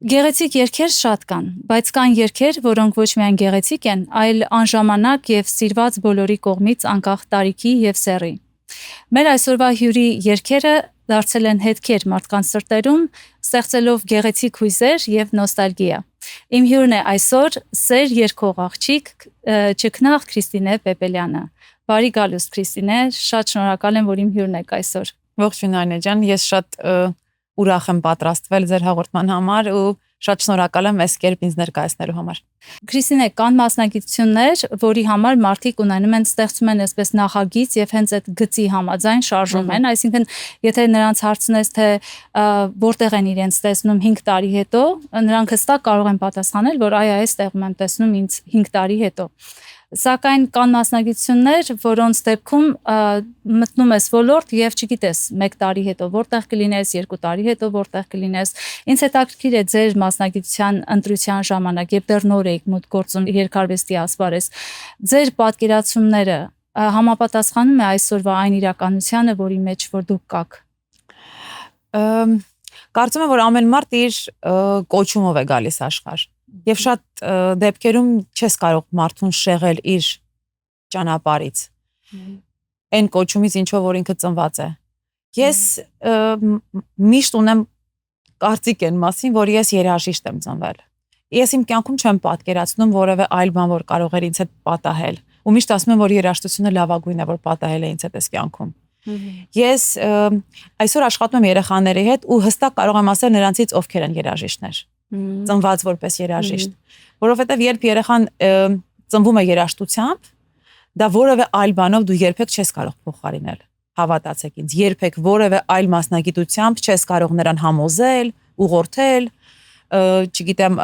Գեղեցիկ երգեր շատ կան, բայց կան երգեր, որոնք ոչ միայն գեղեցիկ են, այլ անժամանակ եւ սիրված բոլորի կողմից անկախ տարիքի եւ սեռի։ Մեր այսօրվա հյուրի երգերը դարձել են հետքեր մարդկանց սրտերում, ստեղծելով գեղեցիկ հույզեր եւ նոստալգիա։ Իմ հյուրն է այսօր սեր երգող աղջիկ Չքնաղ Քրիստինե Պեպելյանը։ Բարի գալուստ Քրիստինե, շատ շնորհակալ եմ, որ իմ հյուրն եք այսօր։ Ողջույն Այնե ջան, ես շատ ուրախ եմ պատրաստվել ձեր հաղորդման համար ու շատ շնորհակալ եմ այս կերպ ինձ ներկայացնելու համար։ Քրիստինե, կան մասնագիտություններ, որի համար մարդիկ ունենում են ստեղծում են այսպես նախագիծ եւ հենց այդ գծի համաձայն շարժում են, այսինքն եթե նրանց հարցնես թե որտեղ են իրենց տեսնում 5 տարի հետո, նրանք հստակ կարող են պատասխանել, որ այս տեղում եմ տեսնում ինձ 5 տարի հետո։ Սակայն կան մասնագիտություններ, որոնց դեպքում մտնում ես ոլորտ եւ չգիտես 1 տարի հետո որտեղ կլինես, 2 տարի հետո որտեղ կլինես։ Ինձ հետաքրքիր է ձեր մասնագիտության ընտրության ժամանակ, երբ դեռ նոր եք մոտ գործում երգարվեստի ասպարեզ, ձեր պատկերացումները համապատասխանում է այսօրվա այն իրականությանը, որի մեջ որ դուք կաք։ Կարծում եմ, որ ամեն մարդ իր կոչումով է գալիս աշխարհ։ Եվ շատ դեպքերում չես կարող մարդուն շեղել իր ճանապարհից։ Այն կոչումից ինչով որ ինքը ծնված է։ Ես միշտ ունեմ կարծիք այն մասին, որ ես երաժիշտ եմ ծնվել։ Ես իմ կյանքում չեմ պատկերացնում որևէ այլ բան, որ կարող էր ինձ հետ պատահել։ Ու միշտ ասում եմ, որ երաժշտությունը լավագույնն է, որ պատահել է ինձ հետ այս կյանքում։ Ես այսօր աշխատում եմ երեխաների հետ ու հստակ կարող եմ ասել նրանցից ովքեր են երաժիշտներ։ Ծնված որպես երաժիշտ, որովհետև երբ երեխան ծնվում է երաժշտությամբ, դա որևէ այլ բանով դու երբեք չես կարող փոխարինել, հավատացեք ինձ, երբեք որևէ այլ մասնագիտությամբ չես կարող նրան համոզել, ուղղորդել, չգիտեմ,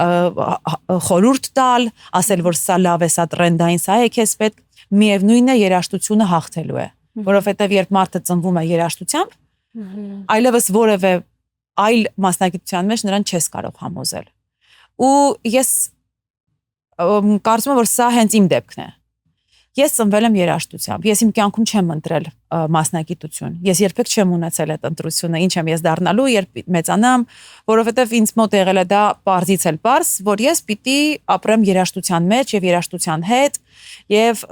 խորհուրդ տալ, ասել, որ սա լավ է, սա տրենդային, սա է քեզ պետք, միևնույնն է երաժշտությունը հաղթելու է, որովհետև երբ մարդը ծնվում է երաժշտությամբ, այլևս որևէ այլ մասնագիտության մեջ նրան չես կարող համոզել։ Ու ես կարծում եմ, որ սա հենց իմ դեպքն է։ Ես ծնվել եմ երաժշտությամբ։ Ես իմ կյանքում չեմ ընտրել մասնագիտություն։ Ես երբեք չեմ ունեցել այդ ընտրությունը, ինչ եմ ես դառնալու, երբ մեծանամ, որովհետև ինձ մոտ եղել է դա պարզից էլ պարզ, որ ես պիտի ապրեմ երաժշտության մեջ եւ երաժշտության հետ եւ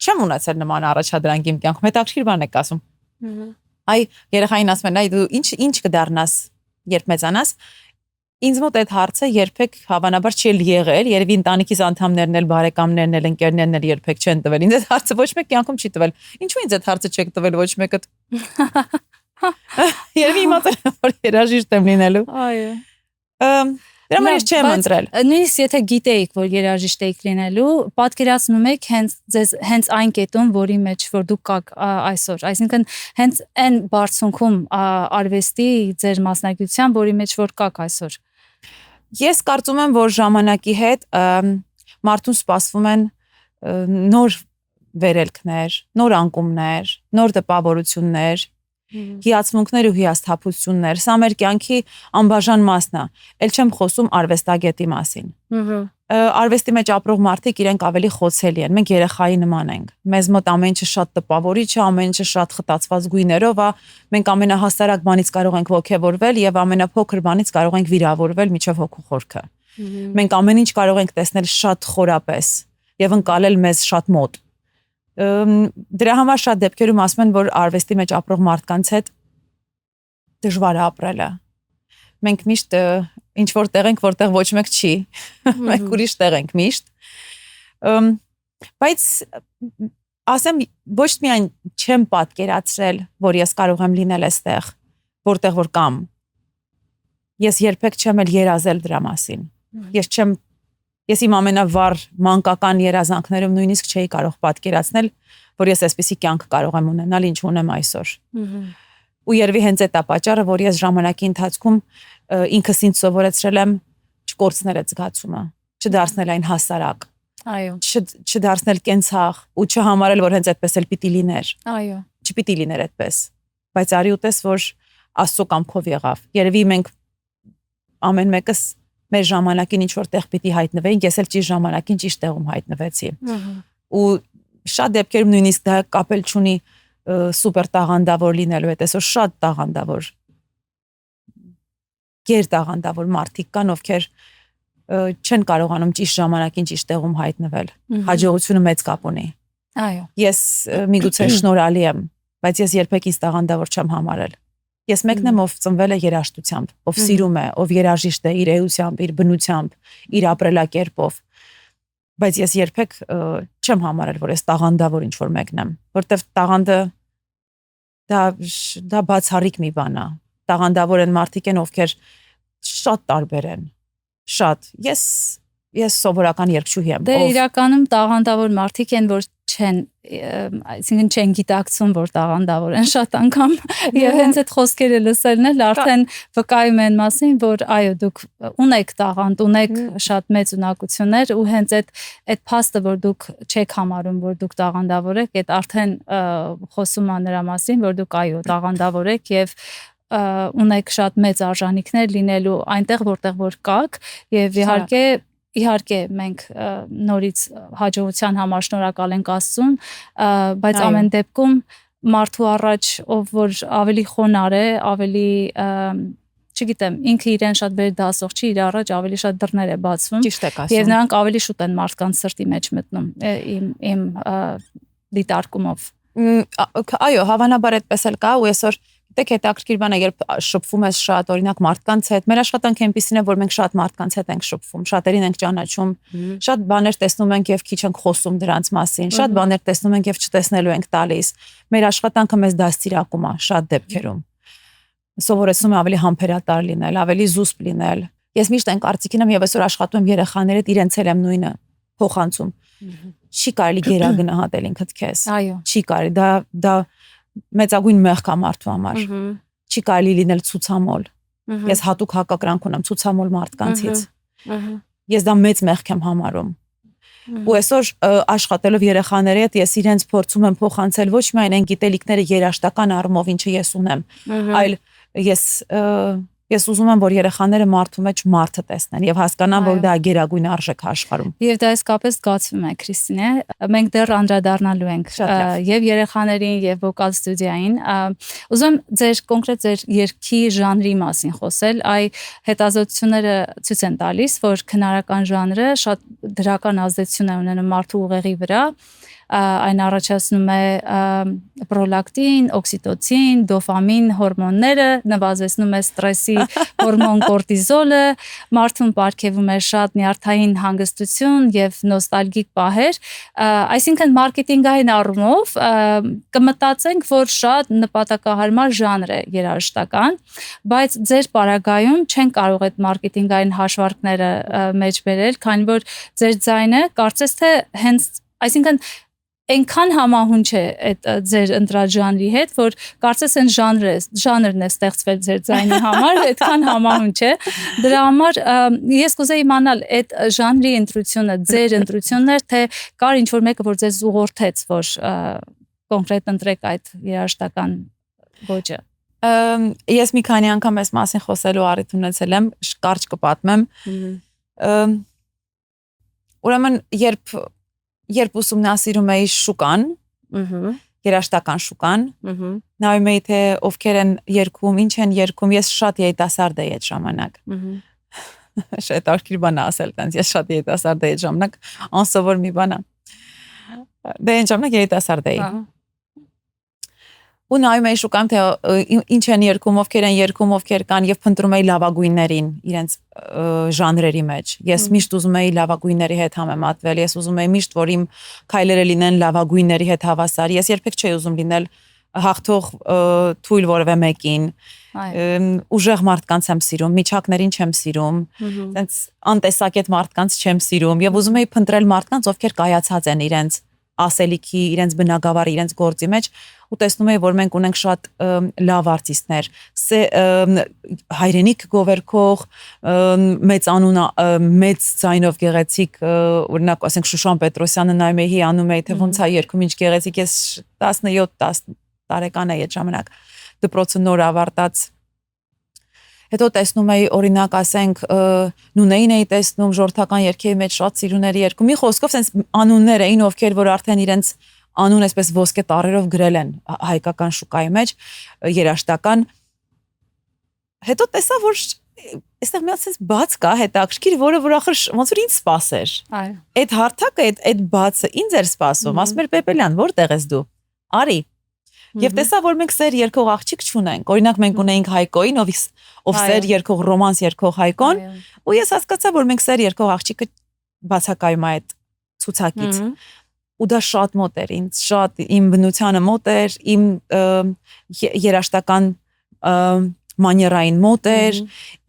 չեմ ունեցել նման առաջադրանք իմ կյանքում։ Հետաքրքիր բան եք ասում։ Այ երեխային ասում են, այ դու ինչ կդառնաս, երբ մեծանաս։ Ինձ մոտ այդ հարցը երբեք հավանաբար չի եղել, երևի ընտանիքիս անդամներն էլ, բարեկամներն էլ, ընկերներն էլ երբեք չեն տվել։ Ինձ այդ հարցը ոչ մեկ կյանքում չի տվել։ Ինչու ինձ այդ հարցը չեք տվել ոչ մեկը։ Երևի իմացել եմ, որ երաժիշտ եմ լինելու։ Այո։ Դրա համար ես չեմ ընտրել։ Նույնիսկ եթե գիտեիք, որ երաժիշտ եք լինելու, պատկերացնում եք հենց այն կետում, որի մեջ որ դուք կաք այսօր, այսինքն հենց այն բարձունքում արվեստի ձեր մասնագիտության, որի մեջ որ կաք այսօր։ Ես կարծում եմ, որ ժամանակի հետ մարդուն սպասվում են նոր վերելքներ, նոր անկումներ, նոր տպավորություններ, հիացմունքներ ու հիասթափություններ, սա մեր կյանքի անբաժան մասն է, էլ չեմ խոսում արվեստագետի մասին։ Արվեստի մեջ ապրող մարդիկ իրենք ավելի խոցելի են, մենք երեխայի նման ենք, մեզ մոտ ամեն ինչը շատ տպավորիչ է, ամեն ինչը շատ խտացված գույներով է, մենք ամենահասարակ բանից կարող ենք ոգևորվել եւ ամենափոքր բանից կարող ենք վիրավորվել միջև հոգու խորքը։ Մենք ամեն ինչ կարող ենք տեսնել շատ խորապես եւ ընկալել մեզ շատ մոտ։ Դրա համար շատ դեպքերում ասում են, որ արվեստի մեջ ապրող մարդկանց հետ դժվար է ապրելը։ Մենք միշտ ինչ որ տեղ ենք, որտեղ ոչ մեկ չի, մենք ուրիշ տեղ ենք միշտ։ Բայց ասեմ, ոչ միայն չեմ պատկերացրել, որ ես կարող եմ լինել այստեղ, որտեղ որ կամ։ Ես երբեք չեմ էլ երազել դրա մասին։ Ես իմ ամենավառ մանկական երազանքներում նույնիսկ չէի կարող պատկերացնել, որ ես այսպիսի կյանք կարող եմ ունենալ, ինչ ունեմ այսօր։ Ու երևի հենց այդ է պատճառը, որ ես ժամանակի ընթացքում ինքս ինձ սովորեցրել եմ չկորցնել այդ զգացումը, չդարձնել այն հասարակ։ Այո։ Չդարձնել կենցաղ ու չհամարել, որ հենց այդպես էլ պիտի լիներ։ Այո։ Չպիտի լիներ այդպես։ Բայց արի ու տես, որ Աստծո կամքով եղավ։ Երևի մենք ամեն մեկս մեր ժամանակին ինչ որ տեղ պիտի հայտնվեինք, ես էլ ճիշտ ժամանակին ճիշտ տեղում հայտնվեցի։ Ու շատ դեպքերում նույնիսկ դա կապել չունի սուպեր տաղանդավոր լինելու հետ, այսօր շատ տաղանդավոր գերտաղանդավոր մարդիկ կան, ովքեր չեն կարողանում ճիշտ ժամանակին ճիշտ տեղում հայտնվել։ Հաջողությունը մեծ կապ ունի։ Այո։ Ես միգուցե շնորհալի եմ, բայց ես երբեք ինձ տաղանդավոր չեմ համարել։ Ես մեկն եմ, ով ծնվել է երաժշտությամբ, ով սիրում է, ով երաժիշտ է իր էությամբ, իր բնությամբ, իր ապրելակերպով։ Բայց ես երբեք չեմ համարել, որ ես տաղանդավոր ինչ-որ մեկն եմ, որտեվ տաղանդը դա բացառիկ մի բան է։ Տաղանդավոր են մարդիկ են, ովքեր շատ տարբեր են։ Շատ։ Ես սովորական երգչուհի եմ։ Դե իրականում տաղանդավոր մարդիկ են, որ չեն, այսինքն չեն գիտակցում, որ տաղանդավոր են շատ անգամ, եւ հենց այդ խոսքերը լսելն էլ արդեն վկայում են մասին, որ այո, դուք ունեք տաղանդ, ունեք շատ մեծ ունակություններ ու հենց այդ փաստը, որ դուք չեք համարում, որ դուք տաղանդավոր եք, այդ արդեն խոսում է նրա մասին, որ դուք այո, տաղանդավոր եք եւ ունեք շատ մեծ արժանինքներ լինելու այնտեղ, որտեղ որ կաք եւ իհարկե մենք նորից հաջողության համար շնորհակալ ենք Աստծուն, բայց ամեն դեպքում մարդու առաջ, ով որ ավելի խոնար է, ավելի չգիտեմ, ինքը իրեն շատ վեր դասող չի, իր առաջ ավելի շատ դռներ է բացվում։ Ճիշտ եք ասում։ Եվ նրանք ավելի շուտ են մարդկանց սրտի մեջ մտնում իմ դիտարկումով։ Այո, հավանաբար այդպես էլ կա ու այսօր գիտեք հետաքրքիր բան է, երբ շփվում ես շատ օրինակ մարդկանց հետ, մեր աշխատանքը այնպեսին է, որ մենք շատ մարդկանց հետ ենք շփվում, շատերին ենք ճանաչում, շատ բաներ տեսնում ենք եւ քիչ ենք խոսում դրանց մասին, շատ բաներ տեսնում ենք եւ չտեսնելու ենք տալիս։ Մեր աշխատանքը մեզ դաստիարակում է շատ դեպքերում։ Սովորեցնում է ավելի համբերատար լինել, ավելի զուսպ լինել։ Ես միշտ այն կարծիքին եմ եւ այսօր աշխատում եմ երեխաների հետ, իրենց էլ եմ նույնը փոխանցում։ Չի կարելի գերագնահատել ինքդ քեզ։ Այո։ Չի կարելի, դա մեծագույն մեղք է մարդու համար։ Չի կարելի լինել ցուցամոլ։ Ես հատուկ հակակրանք ունեմ ցուցամոլ մարդկանցից։ Ես դա մեծ մեղք եմ համարում։ Ու այսօր աշխատելով երեխաների հետ ես իրենց փորձում եմ փոխանցել ոչ միայն այն գիտելիքները երաշտական առումով, ինչը ես ունեմ, այլ ես ուզում եմ, որ երեխաները մարդու մեջ մարդը տեսնեն եւ հասկանան, որ դա գերագույն արժեք է աշխարհում։ Եվ դա իսկապես զգացվում է, Քրիստինե։ Մենք դեռ անդրադառնալու ենք եւ երեխաներին եւ վոկալ ստուդիային։ Ուզում ձեր կոնկրետ ձեր երգի ժանրի մասին խոսել։ Այ հետազոտությունները ցույց են տալիս, որ քնարական ժանրը շատ դրական ազդեցություն է ունենում մարդու ուղեղի վրա։ Այն առաջացնում է պրոլակտին, օքսիտոցին, դոֆամին հորմոնները, նվազեցնում է ստրեսի հորմոն կորտիզոլը, մարդուն պարգևում է շատ նյարդային հանգստություն եւ նոստալգիկ պահեր, այսինքն մարքեթինգային առումով կմտածենք, որ շատ նպատակահարմար ժանր է երաժշտական, բայց ձեր պարագայում չեն կարող այդ մարքեթինգային հաշվարկները մեջ բերել, քանի որ ձեր ձայնը կարծես թե հենց, այսինքն այնքան համահունչ է այդ ձեր ընտրած ժանրի հետ, որ կարծես այն ժանրն է ստեղծվել ձեր ձայնի համար, այդքան համահունչ է։ Դրա համար ես կուզեի իմանալ այդ ժանրի ընտրությունը, ձեր ընտրությունն էր, թե կար ինչ-որ մեկը, որ ձեզ ուղղորդեց, որ կոնկրետ ընտրեք այդ երաժշտական ոճը։ Ես մի քանի անգամ այս մասին խոսելու առիթ ունեցել եմ, կարճ կպատմեմ։ Ուրեմն երբ ուսումնասիրում էի շուկան, երաժշտական շուկան, նայում էի թե ովքեր են երգում, ինչ են երգում, ես շատ երիտասարդ էի այդ ժամանակ։ Շատ հետաքրքիր բան է ասել տենց, ես շատ երիտասարդ էի այդ ժամանակ, անսովոր մի բան է։ Դե այն ժամանակ երիտասարդ էի։ Ու նայում էի շուկայում թե ինչ են երգում, ովքեր կան եւ փնտրում էի լավագույններին իրենց ժանրերի մեջ։ Ես միշտ ուզում էի լավագույնների հետ համեմատվել, ես ուզում էի միշտ որ իմ քայլերը լինեն լավագույնների հետ հավասար։ Ես երբեք չէի ուզում լինել հաղթող թույլ որևէ մեկին։ Ուժեղ մարդկանց եմ սիրում, միջակներին չեմ սիրում, այնց անտեսակետ մարդկանց չեմ սիրում եւ ուզում էի փնտրել մարդկանց, ովքեր կայացած են իրենց ասելիքի, իրենց բնագավառի, իրենց գործի մեջ ու տեսնում էի, որ մենք ունենք շատ լավ արտիստներ, հայրենիք գովերքող, մեծ անուն, մեծ ձայնով գեղեցիկ, օրինակ, ասենք Շուշան Պետրոսյանը նայում էի, անում էի, թե ոնց է երգում, ինչ գեղեցիկ, ես 17-10 տարեկան էի այդ ժամանակ, դպրոցը նոր ավարտած։ Հետո տեսնում էի, օրինակ, ասենք, Նունեին էի տեսնում, ժողովրդական երգերի մեջ շատ սիրուների երգում։ Մի խոսքով, sense անուններ էին, ովքեր որ արդեն իրենց անուն այսպես ոսկե տառերով գրել են հայկական շուկայի մեջ, երաժշտական։ Հետո տեսա, որ այստեղ մի հատ sense բաց կա հետաքրքիր, որը որ ախր ոնց որ ինձ սпасեր։ Այո։ Այդ հարթակը, այդ բացը ինձ էր սпасում, ասում էր Պեպելյան, որտեղ ես դու։ Արի։ Եվ տեսա, որ մենք սեր երկող աղջիկ չունենք։ Օրինակ մենք ունեինք Հայկոին, ով սեր երկող ռոմանս երկող Հայկոն, ու ես հասկացա, որ մենք սեր երկող աղջիկը բացակայում է այդ ցուցակից։ Ու դա շատ մոտ էր ինձ, շատ իմ բնությանը մոտ էր, իմ երաշտական մաներային մոտ էր,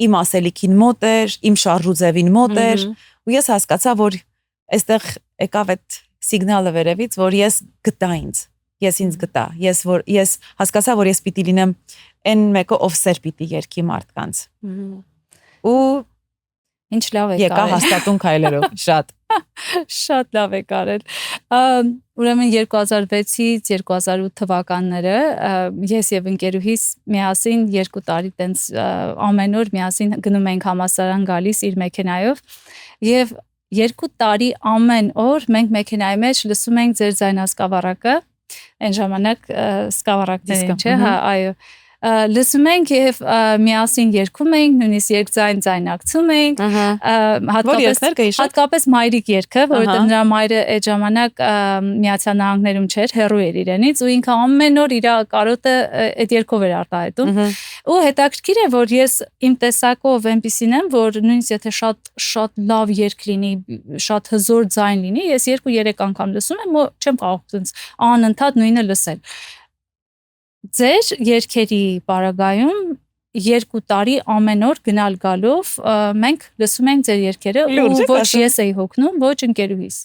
իմ ասելիքին մոտ էր, իմ շարժուձևին մոտ էր, ու ես հասկացա, որ այստեղ եկավ այդ սիգնալը վերևից, որ ես գտա ինձ, ես ինձ գտա, ես հասկացա, որ ես պիտի լինեմ այն մեկը, ով սեր պիտի երկի մարդկանց։ Ու ինչ լավ է եկա հաստատուն քայլերով, շատ շատ լավ է կարել։ Ուրեմն 2006-ից 2008 թվականները ես եւ ընկերուհիս միասին 2 տարի տենց ամեն օր միասին գնում ենք համալսարան գալիս իր մեքենայով եւ 2 տարի ամեն օր մենք մեքենայի մեջ լսում ենք ձեր ձայնասկավառակը, այն ժամանակ սկավառակներ չէ, հա, այո։ Լսում ենք եւ միասին երգում ենք, նույնիսկ երկձայն ձայնակցում ենք, հատկապես մայրիկ երգը, որովհետեւ նրա մայրը այդ ժամանակ Միացյալ Նահանգներում չէր, հեռու էր իրենից, ու ինքը ամեն օր իր կարոտը այդ երգով էր արտահայտում։ Ու հետաքրքիր է, որ ես իմ տեսակով այնպեսին եմ, որ նույնիսկ եթե շատ լավ երգ լինի, շատ հզոր ձայն լինի, ես 2-3 անգամ լսում եմ ու չեմ կարող անընդհատ նույնը լսել։ Ձեր երգերի պարագայում 2 տարի ամեն օր գնալ գալով մենք լսում ենք ձեր երգերը ու ոչ ես էի հոգնում, ոչ ընկերուհիս։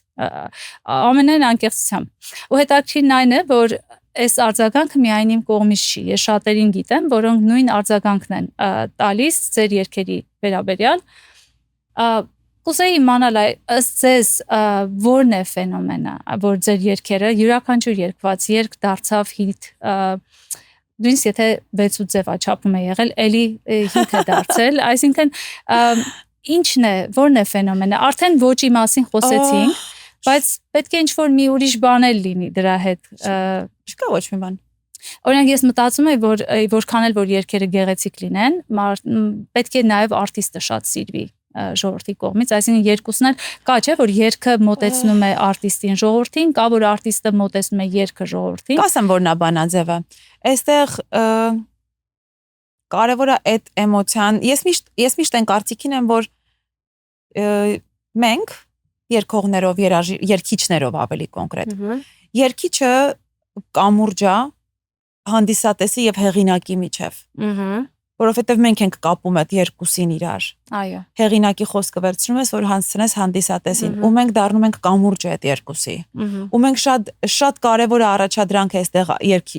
Ամենայն անկեղծությամբ։ Ու հետաքրքիրն այն է, որ այս արձագանքը միայն իմ կողմից չի, ես շատերին գիտեմ, որոնք նույն արձագանքն են տալիս ձեր երգերի վերաբերյալ։ Կուզեի իմանալ ըստ ձեզ որն է ֆենոմենը, որ ձեր երգերը յուրաքանչյուր երգված երգ դարձավ հիթ, նույնիսկ եթե 6 ձևաչափում է եղել, էլի հիթ է դարձել, այսինքն ինչն է, որն է ֆենոմենը, արդեն ոճի մասին խոսեցինք, բայց պետք է ինչ-որ մի ուրիշ բան էլ լինի դրա հետ։ Չկա ոչ մի բան։ Օրինակ ես մտածում եմ, որ որքան էլ որ երգերը գեղեցիկ լինեն, պետք է նաև արտիստը շատ սիրվի ժողովրդի կողմից, այսինքն երկուսն էլ կա չէ, որ երգը մոտեցնում է արտիստին ժողովրդին, կա որ արտիստը մոտեցնում է երգը ժողովրդին։ Կասեմ, որ նա բանաձև է։ Այստեղ կարևորը այդ էմոցիան, ես միշտ այն կարծիքին եմ, որ մենք երգողներով, երգիչներով ավելի կոնկրետ։ Երգիչը կամուրջա հանդիսատեսի եւ հեղինակի միջև։ Որովհետև մենք ենք կապում այդ երկուսին իրար։ Այո։ Հեղինակի խոսքը վերցնում ես, որ հասցնես հանդիսատեսին, ու մենք դառնում ենք կամուրջը այդ երկուսի։ Ու մենք շատ կարևոր է առաջադրանքը այստեղ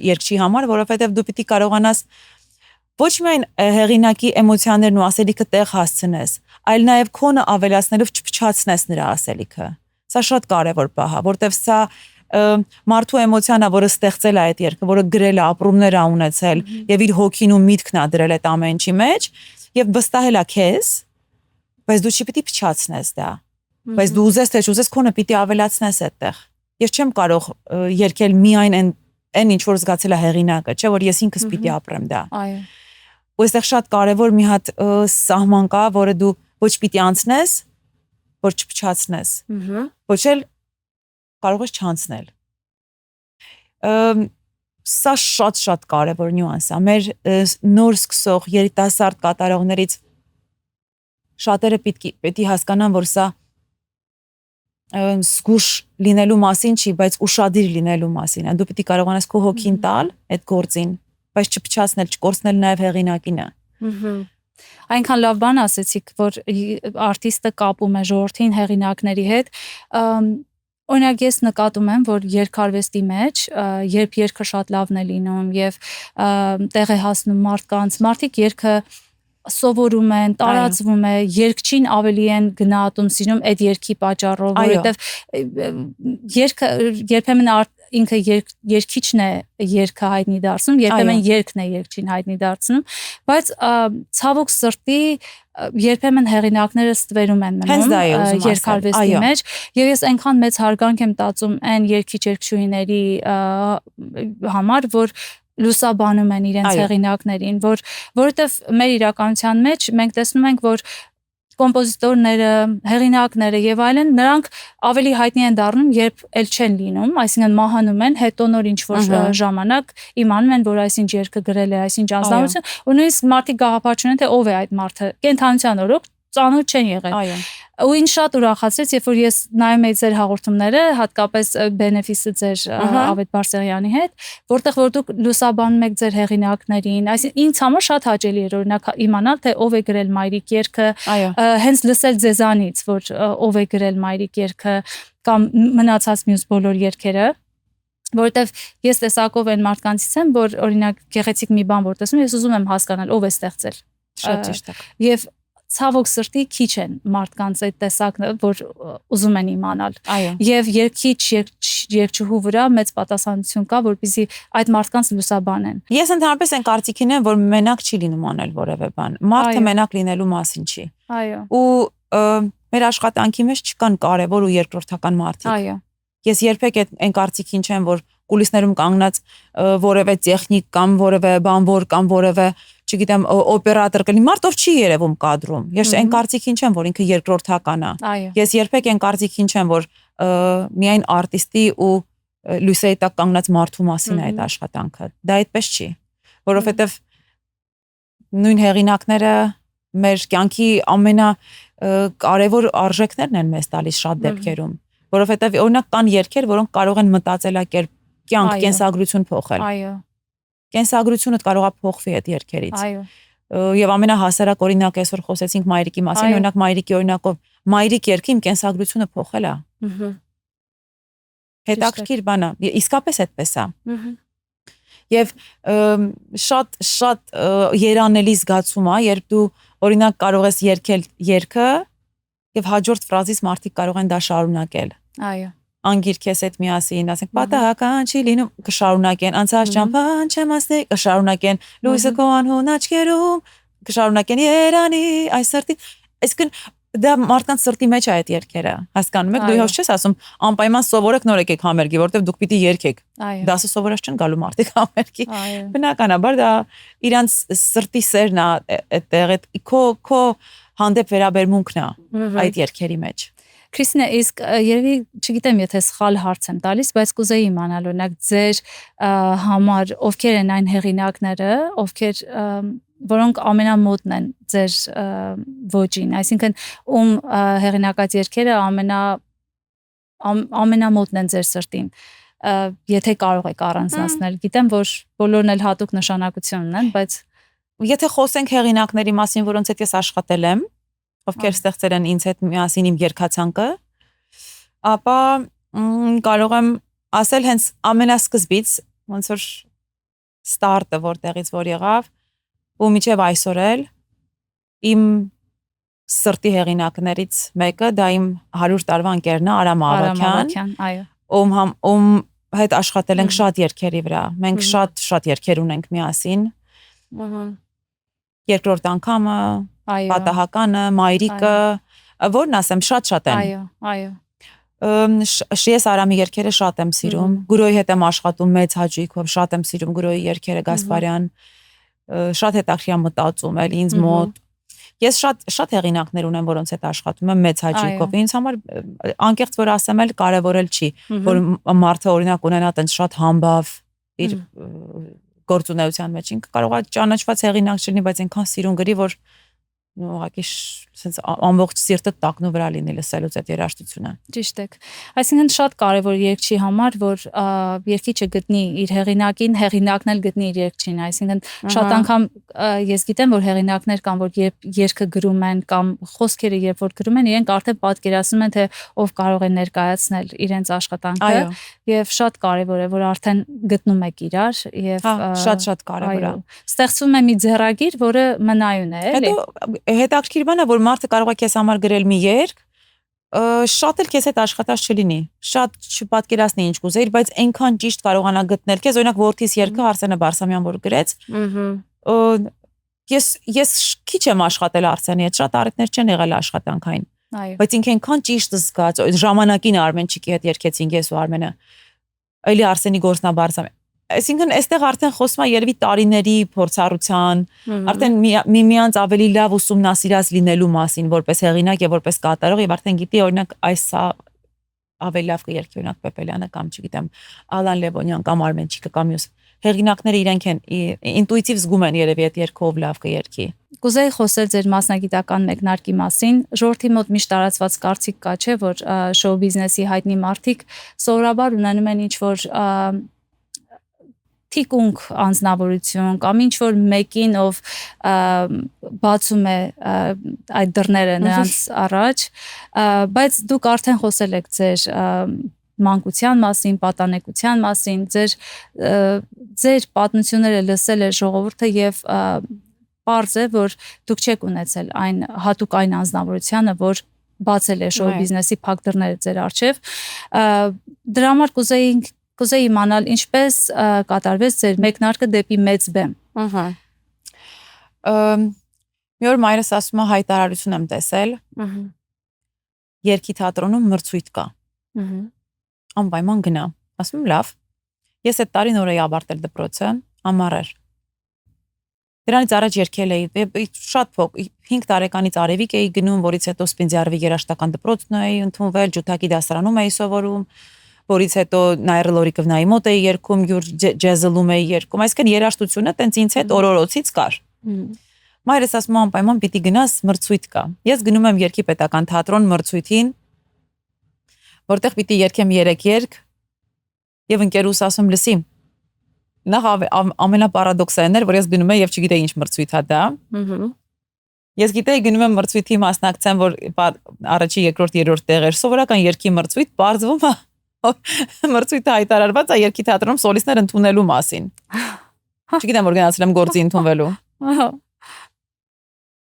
երգչի համար, որովհետև դու պիտի կարողանաս ոչ միայն հեղինակի էմոցիաներն ու ասելիքը տեղ հասցնես, այլ նաև քոնը ավելացնելով չփչացնես նրա ասելիքը։ Սա շատ կարևոր բան է, որովհետև սա մարդու էմոցիան է, որը ստեղծել է այդ երգը, որը գրել է, ապրումներ է ունեցել եւ իր հոգին ու միտքն է դրել այդ ամեն ինչի մեջ եւ վստահել է քեզ, բայց դու չպիտի փչացնես դա։ Բայց դու ուզես թե չուզես քոնը պիտի ավելացնես այդտեղ։ Ես չեմ կարող երգել միայն այն ինչ որ զգացել է հեղինակը, չէ՞ որ ես ինքս պիտի ապրեմ դա։ Այո։ Ու այստեղ շատ կարևոր մի հատ սահման կա, որը դու ոչ պիտի անցնես, որ չփչացնես։ Ոչ էլ կարող ես չանցնել։ Սա շատ կարևոր նյուանս է։ Մեր նոր սկսող երիտասարդ կատարողներից շատերը պետք է հասկանան, որ սա զգուշ լինելու մասին չի, բայց ուշադիր լինելու մասին է։ Դու պետք է կարողանաս քո հոգին տալ այդ գործին, բայց չփչացնել, չկորցնել նաև հեղինակինը։ Այնքան լավ բան ասեցիք, որ արտիստը կապում է ժողովրդին հեղինակների հետ։ Օրինակ ես նկատում եմ, որ երգարվեստի մեջ, երբ երգը շատ լավն է լինում եւ տեղ է հասնում մարդկանց, մարդիկ երգը սովորում են, տարածվում է, երգչին ավելի են գնահատում, սիրում այդ երգի պատճառով, որովհետեւ երգը երբեմն ինքը երգիչն է երգը հայտնի դարձնում, երբեմն երգն է երգչին հայտնի դարձնում, բայց ցավոք սրտի երբեմն հեղինակները ստվերում են մնում երգարվեստի մեջ, եւ ես այնքան մեծ հարգանք եմ տածում այն երգիչ երգչուհիների համար, որ լուսաբանում են իրենց հեղինակներին, որովհետև մեր իրականության մեջ մենք տեսնում ենք, որ կոմպոզիտորները, հեղինակները եւ այլն նրանք ավելի հայտնի են դառնում, երբ ել չեն լինում, այսինքն մահանում են, հետո նոր ինչ որ ժամանակ իմանում են, որ այսինչ երգը գրել է, այսինչ անձնավորություն, ու նույնիսկ մարդիկ գաղափար չունեն, թե ով է այդ մարդը, կենթանության օրոք ծանոթ չեն եղել։ Ու ինձ շատ ուրախացրեց, երբ որ ես նայում էի ձեր հաղորդումները, հատկապես Բենեֆիսը ձեր Ավետ Բարսեղյանի հետ, որտեղ որ դուք լուսաբանում եք ձեր հեղինակներին, այսինքն ինձ համար շատ հաճելի էր օրինակ իմանալ, թե ով է գրել Մայրիկ երգը, հենց լսել ձեզանից, որ ով է գրել Մայրիկ երգը կամ մնացած մյուս բոլոր երգերը, որովհետև ես տեսակով այն մարդկանցից եմ, որ օրինակ գեղեցիկ մի բան որ տեսնում, ես ուզում եմ հասկանալ ով է ստեղծել։ Շատ ճիշտ է։ Եվ ցավոք սրտի քիչ են մարդկանց այդ տեսակը, որ ուզում են իմանալ։ Եվ երկիչ երկչուհու վրա մեծ պատասխանատվություն կա, որպեսզի այդ մարդկանց լուսաբանեն։ Ես ընդհանրապես այն կարծիքին եմ, որ մենակ չի լինում անել որևէ բան։ Մարդը մենակ լինելու մասին չի։ Ու մեր աշխատանքի մեջ չկան կարևոր ու երկրորդական մարդիկ։ Ես երբեք այն կարծիքին չեմ, որ կուլիսներում կանգնած որևէ տեխնիկ կամ որևէ բանվոր կամ որևէ, չգիտեմ, օպերատոր կլինի, մարդ ով չի երևում կադրում։ Ես այն կարծիքին չեմ, որ ինքը երկրորդական է։ Ես երբեք այն կարծիքին չեմ, որ միայն արտիստի ու լույսերի տակ կանգնած մարդու մասին է այդ աշխատանքը։ Դա այդպես չի, որովհետև նույն հեղինակները մեր կյանքի ամենակարևոր արժեքներն են մեզ տալիս շատ դեպքերում, որովհետև օրինակ կան երգեր, որոնք կարող են մտածելակերպ, կյանք, կենսագրություն փոխել։ Կենսագրությունդ կարող է փոխվի այդ երգերից։ Եվ ամենահասարակ օրինակ այսօր խոսեցինք Մայրիկի մասին, օրինակ Մայրիկի օրինակով Մայրիկ երգի իմ կենսագրությունը փոխել է։ Հետաքրքիր բան է, իսկապես այդպես է։ Եվ շատ երանելի զգացում է, երբ դու օրինակ կարող ես երգել երգը եւ հաջորդ ֆրազից մարդիկ կարող են դա շարունակել։ Անգիր քեզ հետ միասին, ասենք պատահական չի լինում, կշարունակեն, անցած ճամփան չեմ ասնի, կշարունակեն, լույսը քո անհուն աչքերում, կշարունակեն երանի, այս սրտի, այսինքն դա մարդկանց սրտի մեջ է այդ երգերը, հասկանում եք, դու հոչ չես ասում անպայման սովորեք նոր եկեք համերգի, որտեվ դուք պիտի երգեք։ Դասը սովորած չեն գալու մարդիկ համերգի։ Բնականաբար դա իրանց սրտի սերն է այդտեղ, այդ քո հանդեպ վերաբերմունքն է այդ երգերի մեջ։ Քրիստինա, իսկ երևի չգիտեմ, եթե սխալ հարց եմ տալիս, բայց կուզեի իմանալ օրինակ ձեր համար ովքեր են այն հեղինակները, ովքեր որոնք ամենամոտն են ձեր ոճին, այսինքն ում հեղինակած երգերը ամենամոտն են ձեր սրտին, եթե կարող եք առանձնացնել։ Գիտեմ, որ բոլորն էլ հատուկ նշանակություն ունեն, բայց եթե խոսենք հեղինակների մասին, որոնց հետ ես աշխատել եմ, ովքեր ստեղծել են ինձ հետ միասին իմ երգացանկը, ապա կարող եմ ասել հենց ամենասկզբից, ոնց որ ստարտը որտեղից որ եղավ, ու մինչև այսօր էլ իմ սրտի հեղինակներից մեկը դա իմ 100 տարվա ընկերն է Արամ Ավագյան, ում հետ աշխատել ենք շատ երգերի վրա։ Մենք շատ երգեր ունենք միասին։ Երկրորդ անգամը, պատահականը, Մայրիկը, որն ասեմ, շատ են։ Ես Արամի երգերը շատ եմ սիրում, Գրոյի հետ եմ աշխատում մեծ հաճույքով, շատ եմ սիրում Գրոյի երգերը, Գասպարյան, շատ հետաքրքիր մտածում էլ ինձ մոտ։ Ես շատ հեղինակներ ունեմ, որոնց հետ աշխատում եմ մեծ հաճույքով։ Ինձ համար անկեղծ որ ասեմ էլ կարևորել չի, որ մարդը օրինակ ունենա տենց շատ համբավ իր գործունեության մեջ, ինքը կարող է ճանաչված հեղինակ չլինի, բայց այնքան սիրուն գրի, որ ուղղակի sense ամբողջ սիրտը տակնու վրա լինի լսելուց այդ երաժշտությունը։ Ճիշտ եք։ Այսինքն շատ կարևոր երգչի համար, որ երգիչը գտնի իր հեղինակին, հեղինակն էլ գտնի իր երգչին, այսինքն շատ անգամ ես գիտեմ, որ հեղինակներ կան, որ երբ երգը գրում են կամ խոսքերը երբ որ գրում են, իրենք արդեն պատկերացնում են, թե ով կարող է ներկայացնել իրենց աշխատանքը, եւ շատ կարևոր է, որ արդեն գտնում եք իրար եւ շատ կարևոր է։ Ստեղծվում է մի ձեռագիր, որը մնայուն է, էլի։ Հետաքրքիր բան է, որ մարդը կարող է քեզ համար գրել մի երգ, շատ էլ քեզ հետ աշխատած չլինի, շատ չպատկերացնի ինչ կուզեիր, բայց այնքան ճիշտ կարողանա գտնել քեզ, օրինակ Որդիս երգը Արսենը Բարսամյան որ գրեց, ես քիչ եմ աշխատել Արսենի հետ, շատ առիթներ չեն եղել աշխատանքային, բայց ինքը այնքան ճիշտ զգաց, ժամանակին Արմենչիկի հետ երգեցինք ես ու Արմենը, այլի Արսենի գործնա Բարսամյան, այսինքն այստեղ արդեն խոսում է երևի տարիների փորձառության, արդեն միմյանց ավելի լավ ուսումնասիրած լինելու մասին, որպես հեղինակ եւ որպես կատարող, եւ արդեն գիտի օրինակ այսա ավելի լավ կերքի օրինակ Պեպելյանը կամ չգիտեմ Ալան Լևոնյան կամ Արմենչիկը կամ մյուս հեղինակները իրենք են ինտուիտիվ զգում են երևի այդ երգով լավ կերքի։ Կուզեի խոսել ձեր մասնագիտական մեկնարկի մասին։ Ժողովրդի մոտ միշտ տարածված կարծիք կա, չէ, որ շոու բիզնեսի հայտնի մարդիկ սովորաբար ունենում են ինչ-որ թիկունք անձնավորություն կամ ինչ-որ մեկին, ով բացում է այդ դռները նրանց առաջ, բայց դուք արդեն խոսել եք ձեր մանկության մասին, պատանեկության մասին, ձեր պատմությունները լսել է ժողովուրդը եւ պարզ է, որ դուք չեք ունեցել հատուկ այն անձնավորությունը, որ բացել է շոու բիզնեսի փակ դռները ձեր առջև։ Դրա համար կուզեի իմանալ ինչպես կատարվեց ձեր մեկնարկը դեպի մեծ բեմ։ Մի օր մայրս ասում է հայտարարություն եմ տեսել։ Երգի թատրոնում մրցույթ կա։ Անպայման գնա։ Ասում եմ լավ։ Ես այդ տարին նոր էի ավարտել դպրոցը, ամառ էր։ Դրանից առաջ երգել էի շատ փոք 5 տարեկանից արևիկ էի գնում, որից հետո Սպենդիարովի երաժշտական դպրոցն էի ընդունվել, ջութակի դասարանում էի սովորում, որից հետո Նայր Լորիկովնայի մոտ էի երգում, յուր ջեզելում էի երգում, այսինքն երաժշտությունը տենց ինձ հետ օրորոցից կար։ Մայրս ասում անպայման պիտի գնաս մրցույթ կա։ Ես գնում եմ Երգի պետական թատրոն մրցույթին, որտեղ պիտի երգեմ 3 երգ, եւ ընկերուս ասում լսի։ Նախ ամենապարադոքսալն էր, որ ես գնում եմ եւ չգիտեի ինչ մրցույթ է դա։ Ես գիտեի գնում եմ մրցույթի մասնակցեմ, որ առաջի, երկրորդ, երրորդ տեղեր, սովորական երգի մրցույթ, բարձվում է մրցույթը հայտարարված է Երգի թատրոնում սոլիստներ ընդունելու մասին։ Չգիտեմ, որ գնացել եմ գործի ընդունվելու։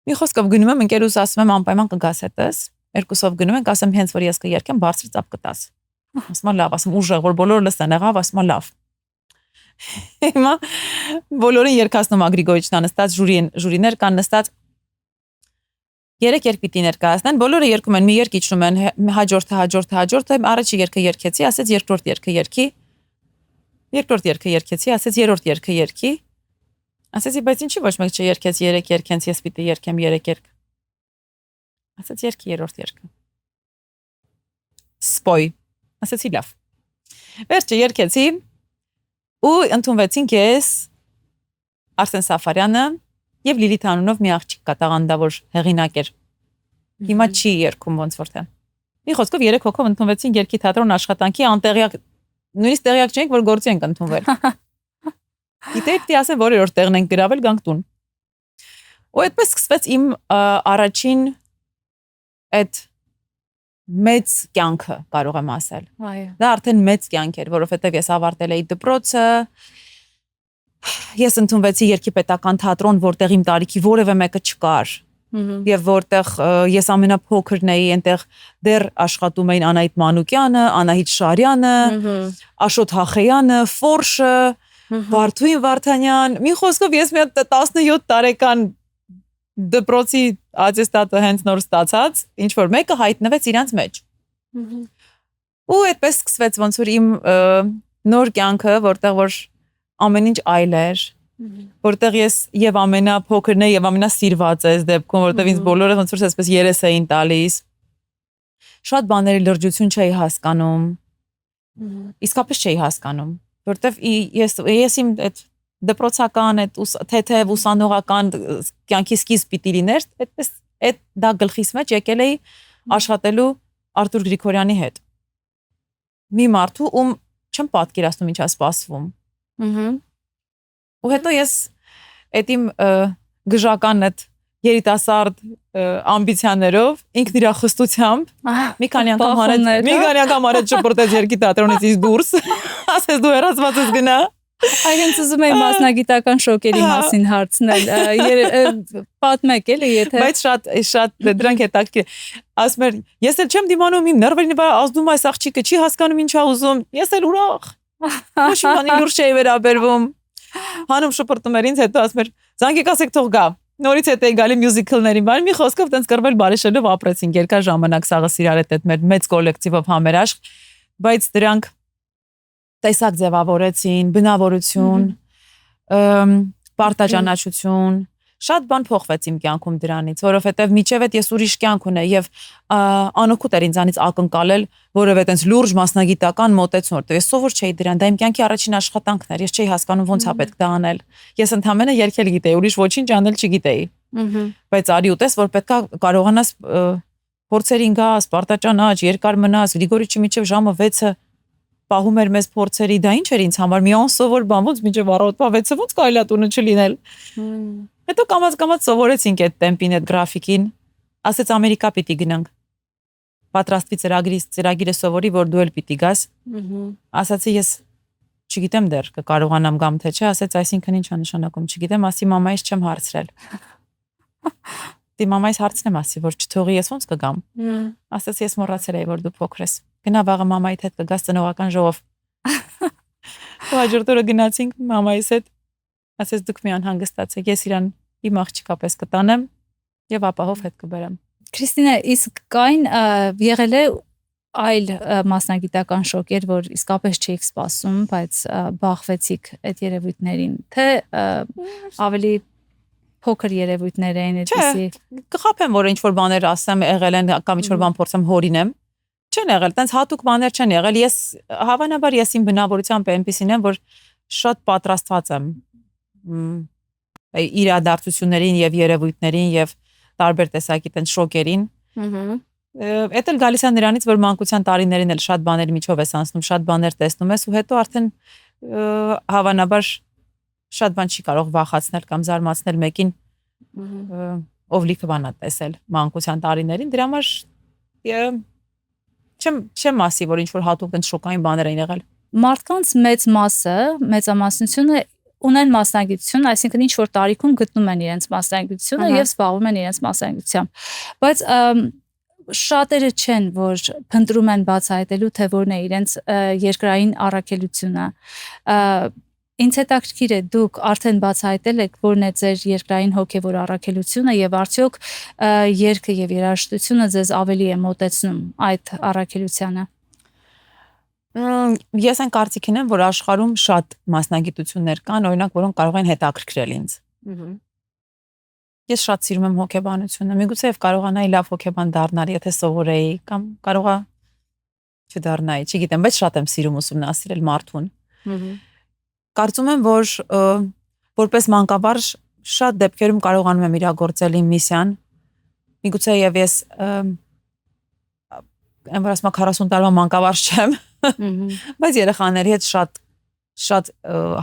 Մի խոսքով գնում եմ, ընկերուս ասում եմ անպայման կգաս հետս, երկուսով գնում ենք, ասեմ հենց որ ես կերկեմ, բարձր ծափ կտաս։ Ասում եմ լավ, ասում ուժեղ, որ բոլորը լսեն, եղավ, ասում եմ լավ։ Հիմա բոլորին երգացնում է Գրիգորիչն նստած, ժուրիներ կան նստած 3 երգ պիտի ներկայացնեն, բոլորը երգում են, մի երգ իջնում են, հաջորդը, առաջի երգը երգեցի, ասեց երկրորդ երգը երգի, երկրորդ երգը երգեցի, ասեց երրորդ երգը երգի, ասեցի, բայց ինչի ոչ մեկ չերգեց 3 երգ, հենց ես պիտի երգեմ 3 երգ, ասեց երգի երրորդ երգը, սպոյ, ասեցի լավ, վերջը երգեցի, ու ընդունվեցինք ես, Արսեն Սաֆարյանը, եւ Լիլիթ անունով մի աղջիկ կա տաղանդավոր հեղինակ էր։ Հիմա չի երգում ոնց որ թե։ Մի խոսքով 3 հոգով ընդունվեցին Երգի թատրոն աշխատանքի անտեղյակ, նույնիսկ տեղյակ չենք, որ գործի ենք ընդունվել։ Գիտեի պիտի ասեմ, որ երրորդ տեղն ենք գրավել գանք տուն։ Ու այդպես սկսվեց իմ առաջին այդ մեծ կյանքը, կարող եմ ասել։ Դա արդեն մեծ կյանք էր, որովհետեւ ես ավարտել էի դպրոցը, ես ընդունվեցի Երգի պետական թատրոն, որտեղ իմ տարիքի որևէ մեկը չկար, եւ որտեղ ես ամենափոքրն էի, այնտեղ դեռ աշխատում էին Անահիտ Մանուկյանը, Անահիտ Շարյանը, Աշոտ Հախեյանը, Ֆորշը, Վարդուհին Վարդանյան, մի խոսքով ես մի 17 տարեկան դպրոցի ատեստատը հենց նոր ստացած, ինչ որ մեկը հայտնվեց իրանց մեջ։ Ու այդպես սկսվեց ոնց որ իմ նոր կյանքը, որտեղ որ ամեն ինչ այլ էր, որտեղ ես եւ ամենափոքրն եմ եւ ամենասիրված ես դեպքում, որտեղ ինձ բոլորը ոնց որ այսպես երես էին տալիս։ Շատ բաների լրջություն չէի հասկանում։ Իսկապես չէի հասկանում, որտեղ ես իմ այդ դպրոցական այդ թեթև ուսանողական կյանքի սկիզբ պիտի լիներ, այդպես այդ դա գլխիս մեջ եկել էի աշխատելու Արտուր Գրիգորյանի հետ։ Մի մարդու ում չեմ պատկերացնում ինչա սպասվում։ Ու հետո ես այդ իմ գժական այդ երիտասարդ ամբիցիաներով ինքն իր խստությամբ մի քանի անգամ արեց շփորտեց Երգի թատրոնից իս դուրս, ասես դու հեռացված ես գնա։ Այդպես ուզում եմ մասնագիտական շոկերի մասին հարցնել։ Պատմեք էլի, եթե բայց շատ դրանք հետաքրքիր։ Ասում եմ, ես էլ չեմ դիմանում իմ նерվերին վրա ազդում այս աղջիկը, չի հասկանում ինչա ուզում։ Ես էլ ուրախ։ Ոչ մի բանի լուրջ չէի վերաբերվում։ Հանում շփորտում էր ինձ, հետո ասում էր, զանգեք ասեք թող գա։ Նորից հետ էի գալի մյուզիկլներին, բայց մի խոսքով տենց կրվել բարեշելով ապրեցինք երկար ժամանակ սաղը սիրալ այդ մեր մեծ կոլեկտիվով համերաշխ, բայց դրանք տեսակ ձևավորեցին, բնավորություն, պարտաճանաչություն, շատ բան փոխվեց իմ կյանքում դրանից, որովհետև միջև այդ ես ուրիշ կյանք ունեի եւ անօգուտ էր ինձանից ակնկալել որևէ այտենց լուրջ մասնագիտական մոտեցում, որտեղ ես սովոր չէի դրան, դա իմ կյանքի առաջին աշխատանքն էր, ես չէի հասկանում ոնց է պետք դա անել։ Ես ընդհանրապես երգել գիտեի, ուրիշ ոչինչ անել չգիտեի։ Բայց արի ուտես, որ պետքա կարողանաս փորձերին գաս, պարտաճանաչ, երկար մնաս, Գրիգորիչի միջև ժամը 6-ը պահում էր մեզ փորձերի, դա ինչ էր ինձ համար մի անսովոր բան, ոնց միջև առավոտվա 6-ը ոնց կարելի է տունը չլինել։ Հետո կամած սովորեցինք այդ տեմպին, այդ գրաֆիկին, ասեց Ամերիկա պիտի գնանք։ Պատրաստվի ծրագիրը սովորի, որ դու էլ պիտի գաս։ Ասացի ես չգիտեմ դեռ կկարողանամ գամ թե չէ, ասեց այսինքն ինչ է նշանակում, չգիտեմ, ասի մամայից չեմ հարցրել։ Դի մամայից հարցնեմ, ասի որ չթողի ես ոնց կգամ։ Ասեց ես մոռացել էի որ դու փոքր ես։ Գնա վաղը մամայիդ հետ կգաս ծնողական ժողով։ Հաջորդ օրը գնացինք մամայիս հետ։ Ասեց դուք մի անհանգստացեք, ես իրան իմ աղջիկապես կտանեմ եւ ապահով հետ կբերեմ։ Քրիստինա, իսկ կային եղել է այլ մասնագիտական շոկեր, որ իսկապես չէիք սպասում, բայց բախվեցիք այդ երևույթներին, թե ավելի փոքր երևույթներ էին այդպեսի։ Կխափեմ, որ ինչ որ բաներ ասեմ, եղել են կամ ինչ որ բան փորձեմ հորինեմ։ Չեն եղել, տենց հատուկ բաներ չեն եղել։ Ես հավանաբար ես իմ բնավորությամբ այնպեսին եմ, որ շատ պատրաստված եմ իրադարձություններին եւ երևույթներին եւ տարբեր տեսակի տենց շոկերին։ Էդ էլ գալիս է նրանից, որ մանկության տարիներին էլ շատ բաների միջով ես անցնում, շատ բաներ տեսնում ես ու հետո արդեն հավանաբար շատ բան չի կարող վախացնել կամ զարմացնել մեկին, ով լիքը բան է տեսել մանկության տարիներին։ Դրա համար չեմ ասի, որ ինչ որ հատուկ տենց շոկային բաներ են եղել։ Մարդկանց մեծ մասը, մեծամասնությունը ունեն մասնագիտություն, այսինքն ինչ որ տարիքում գտնում են իրենց մասնագիտությունը եւ զբաղվում են իրենց մասնագիտությամբ։ Բայց շատերը չեն, որ փնտրում են բացահայտելու, թե որն է իրենց երկրային առաքելությունը։ Ինձ հետաքրքիր է դուք արդեն բացահայտել եք որն է ձեր երկրային հոգևոր առաքելությունը եւ արդյոք երգը եւ երաժշտությունը ձեզ ավելի է մոտեցնում այդ առաքելությանը։ Ես այն կարծիքին եմ, որ աշխարհում շատ մասնագիտություններ կան, օրինակ, որոնք կարող են հետաքրքրել ինձ։ Ես շատ սիրում եմ հոգեբանությունը, միգուցե եւ կարողանայի լավ հոգեբան դառնալ, եթե սովորեի, կամ կարողա չդառնայի, չգիտեմ, բայց շատ եմ սիրում ուսումնասիրել մարդուն։ Կարծում եմ, որ որպես մանկավարժ շատ դեպքերում կարողանում եմ իրագործել իմ միսիան։ Միգուցե եւ ես որ ասում 40 տարվա մանկավարժ չեմ, բայց երեխաների հետ շատ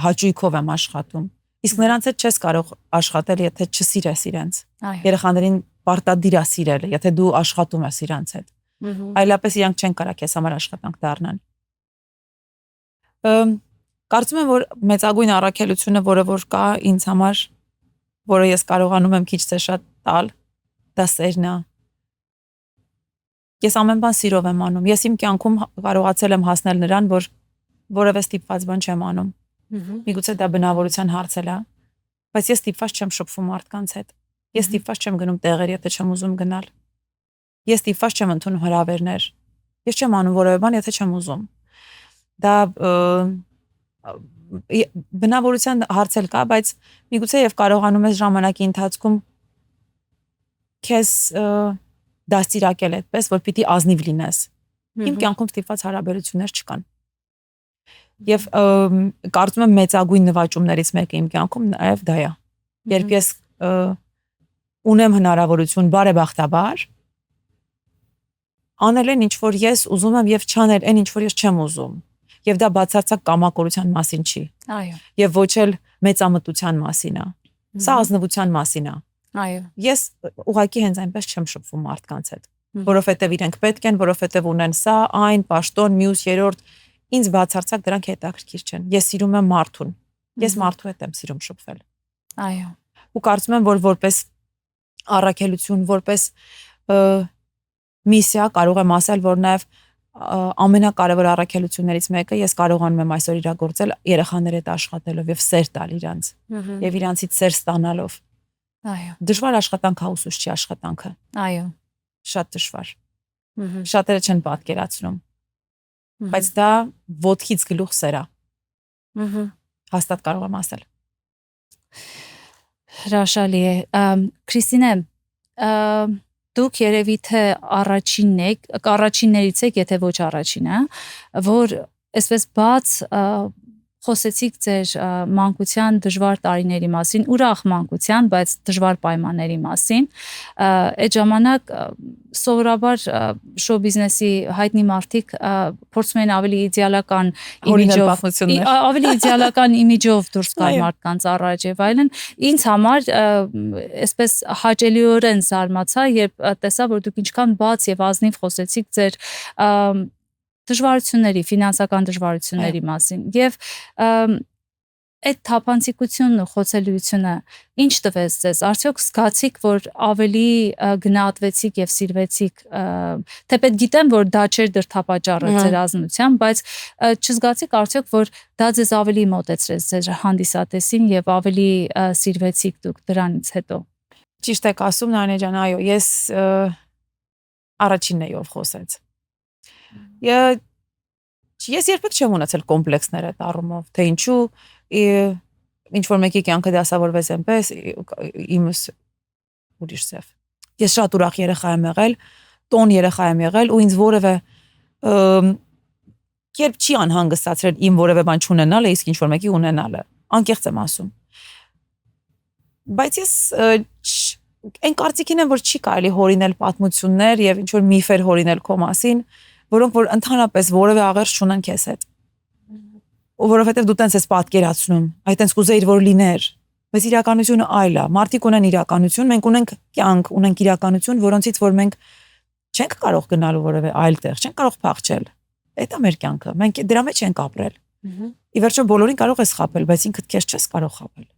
հաճույքով եմ աշխատում։ Իսկ նրանց հետ չես կարող աշխատել, եթե չսիրես իրենց։ Երեխաներին պարտադիր է սիրել, եթե դու աշխատում ես իրենց հետ։ Այլապես իրանք չեն կարող քեզ համար աշխատանք դառնալ։ Կարծում եմ, որ մեծագույն առաքելությունը, որը որ կա ինձ համար, որը ես կարողանում եմ քիչ թե շատ տալ, դա սերն է։ Ես ամեն բան սիրով եմ անում։ Ես իմ կյանքում կարողացել եմ հասնել նրան, որ որևէ ստիպված բան չեմ անում։ Միգուցե դա բնավորության հարց է, բայց ես ստիպված չեմ շփվում մարդկանց հետ։ Ես ստիպված չեմ գնում տեղեր, եթե չեմ ուզում գնալ։ Ես ստիպված չեմ ընդունում հրավերներ։ Ես չեմ անում որևէ բան, եթե չեմ ուզում։ Դա բնավորության հարց էլ կա, բայց միգուցե եւ կարողանում ես ժամանակի ընթացքում քեզ դաստիարակել այդպես, որ պիտի ազնիվ լինես։ Իմ կյանքում ստիպված հարաբերություններ չկան։ Եվ կարծում եմ մեծագույն նվաճումներից մեկը իմ կյանքում նաև դա է։ Երբ ես ունեմ հնարավորություն բարեբախտաբար անել են ինչ որ ես ուզում եմ եւ չանել այն ինչ որ ես չեմ ուզում։ Եվ դա բացարձակ կամակորության մասին չի։ Այո։ Եվ ոչ էլ մեծամտության մասին է։ Սա ազնվության մասին է։ Այո։ Ես ուղղակի հենց այնպես չեմ շփվում մարդկանց հետ, որովհետեւ իրենք պետք են, որովհետեւ ունեն սա, այն, պաշտոն, մյուս, երրորդ, ինձ բացարձակ դրանք հետաքրքիր չեն։ Ես սիրում եմ մարդուն։ Ես մարդու հետ եմ սիրում շփվել։ Այո։ Ու կարծում եմ, որ որպես առաքելություն, որպես միսիա կարող եմ ասել, որ նաև ամենակարևոր առաքելություններից մեկը ես կարողանում եմ այսօր իրագործել երեխաների հետ աշխատելով եւ սեր տալ իրանց եւ իրանցից սեր ստանալով։ Այո։ Դժվար աշխատանք է ուսուցչի աշխատանքը։ Այո։ Շատ դժվար։ Շատերը չեն պատկերացնում։ բայց դա ոտքից գլուխ սերա։ Հաստատ կարող եմ ասել։ Հրաշալի է։ Քրիստինե, դուք երևի թե առաջիններից եք, եթե ոչ առաջինը, որ այսպես բաց խոսեցիք ձեր մանկության դժվար տարիների մասին, ուրախ մանկության, բայց դժվար պայմանների մասին։ Այդ ժամանակ սովորաբար շոու բիզնեսի հայտնի մարդիկ փորձում են ավելի իդեալական պատմություններ, ավելի իդեալական իմիջով դուրս գալ մարդկանց առաջ եւ այլն։ Ինձ համար այսպես հաճելիորեն զարմացա, երբ տեսա, որ դուք ինչքան բաց եւ ազնիվ խոսեցիք ձեր դժվարությունների, ֆինանսական դժվարությունների մասին եւ այդ թափանցիկությունն ու խոցելիությունը ինչ տվեց ձեզ, արդյոք զգացիք, որ ավելի գնահատվեցիք եւ սիրվեցիք, թեպետ գիտեմ, որ դա չէր դրդապատճառը ձեր ազնության, բայց չզգացիք արդյոք, որ դա ձեզ ավելի մոտեցրեց ձեր հանդիսատեսին եւ ավելի սիրվեցիք դուք դրանից հետո։ Ճիշտ եք ասում, Նանե ջան, այո, ես առաջինն էի, ով խոսեց։ Ես երբեք չեմ ունեցել կոմպլեքսներ այդ առումով, թե ինչու ինչ որ մեկի կյանքը դասավորվեց այնպես, իմս ուրիշ սև։ Ես շատ ուրախ երեխա եմ եղել, տոն երեխա եմ եղել ու ինձ որևէ երբ չի անհանգստացրել իմ որևէ բան չունենալը, իսկ ինչ որ մեկի ունենալը, անկեղծ եմ ասում։ Բայց ես այն կարծիքին եմ, որ չի կարելի հորինել պատմություններ եւ ինչ որ միֆեր հորինել քո մասին, որոնք որ ընդհանրապես որևէ աղերս չունեն քեզ հետ։ Ու որովհետեւ դու տենց ես պատկերացնում, այ տենց կուզեիր որ լիներ, բայց իրականությունը այլ է։ Մարդիկ ունեն իրականություն, մենք ունենք կյանք, ունենք իրականություն, որոնցից որ մենք չենք կարող գնալ որևէ այլ տեղ, չենք կարող փախչել։ Դա է մեր կյանքը։ Մենք դրա մեջ ենք ապրել։ Ի վերջո բոլորին կարող ես խաբել, բայց ինքդ քեզ չես կարող խաբել։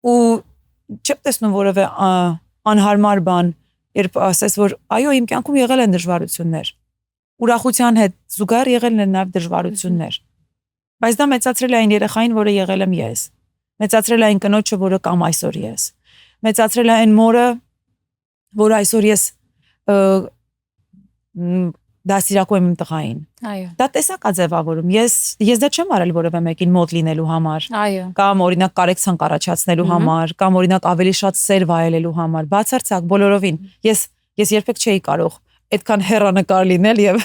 Ու չեմ տեսնում որևէ անհարմար բան, երբ ասես որ այո, իմ կյանքում եղել են դժվարություններ։ Ուրախության հետ զուգահեռ եղել են նաև դժվարություններ։ Բայց դա մեծացրել է այն երեխային, որը եղել եմ ես։ Մեծացրել է այն կնոջը, որը կամ այսօր ես։ Մեծացրել է այն մորը, որը այսօր ես դասիրակում եմ իմ տղային։ Այո։ Դա տեսակ է ձևավորում։ Ես դա չեմ արել որևէ մեկին մոտ լինելու համար։ Այո։ Կամ օրինակ կարեկցանք առաջացնելու համար, կամ օրինակ ավելի շատ սեր վայելելու համար։ Բացարձակ բոլորովին։ Ես երբեք չէի կարող այդքան հեռանկար լինել եւ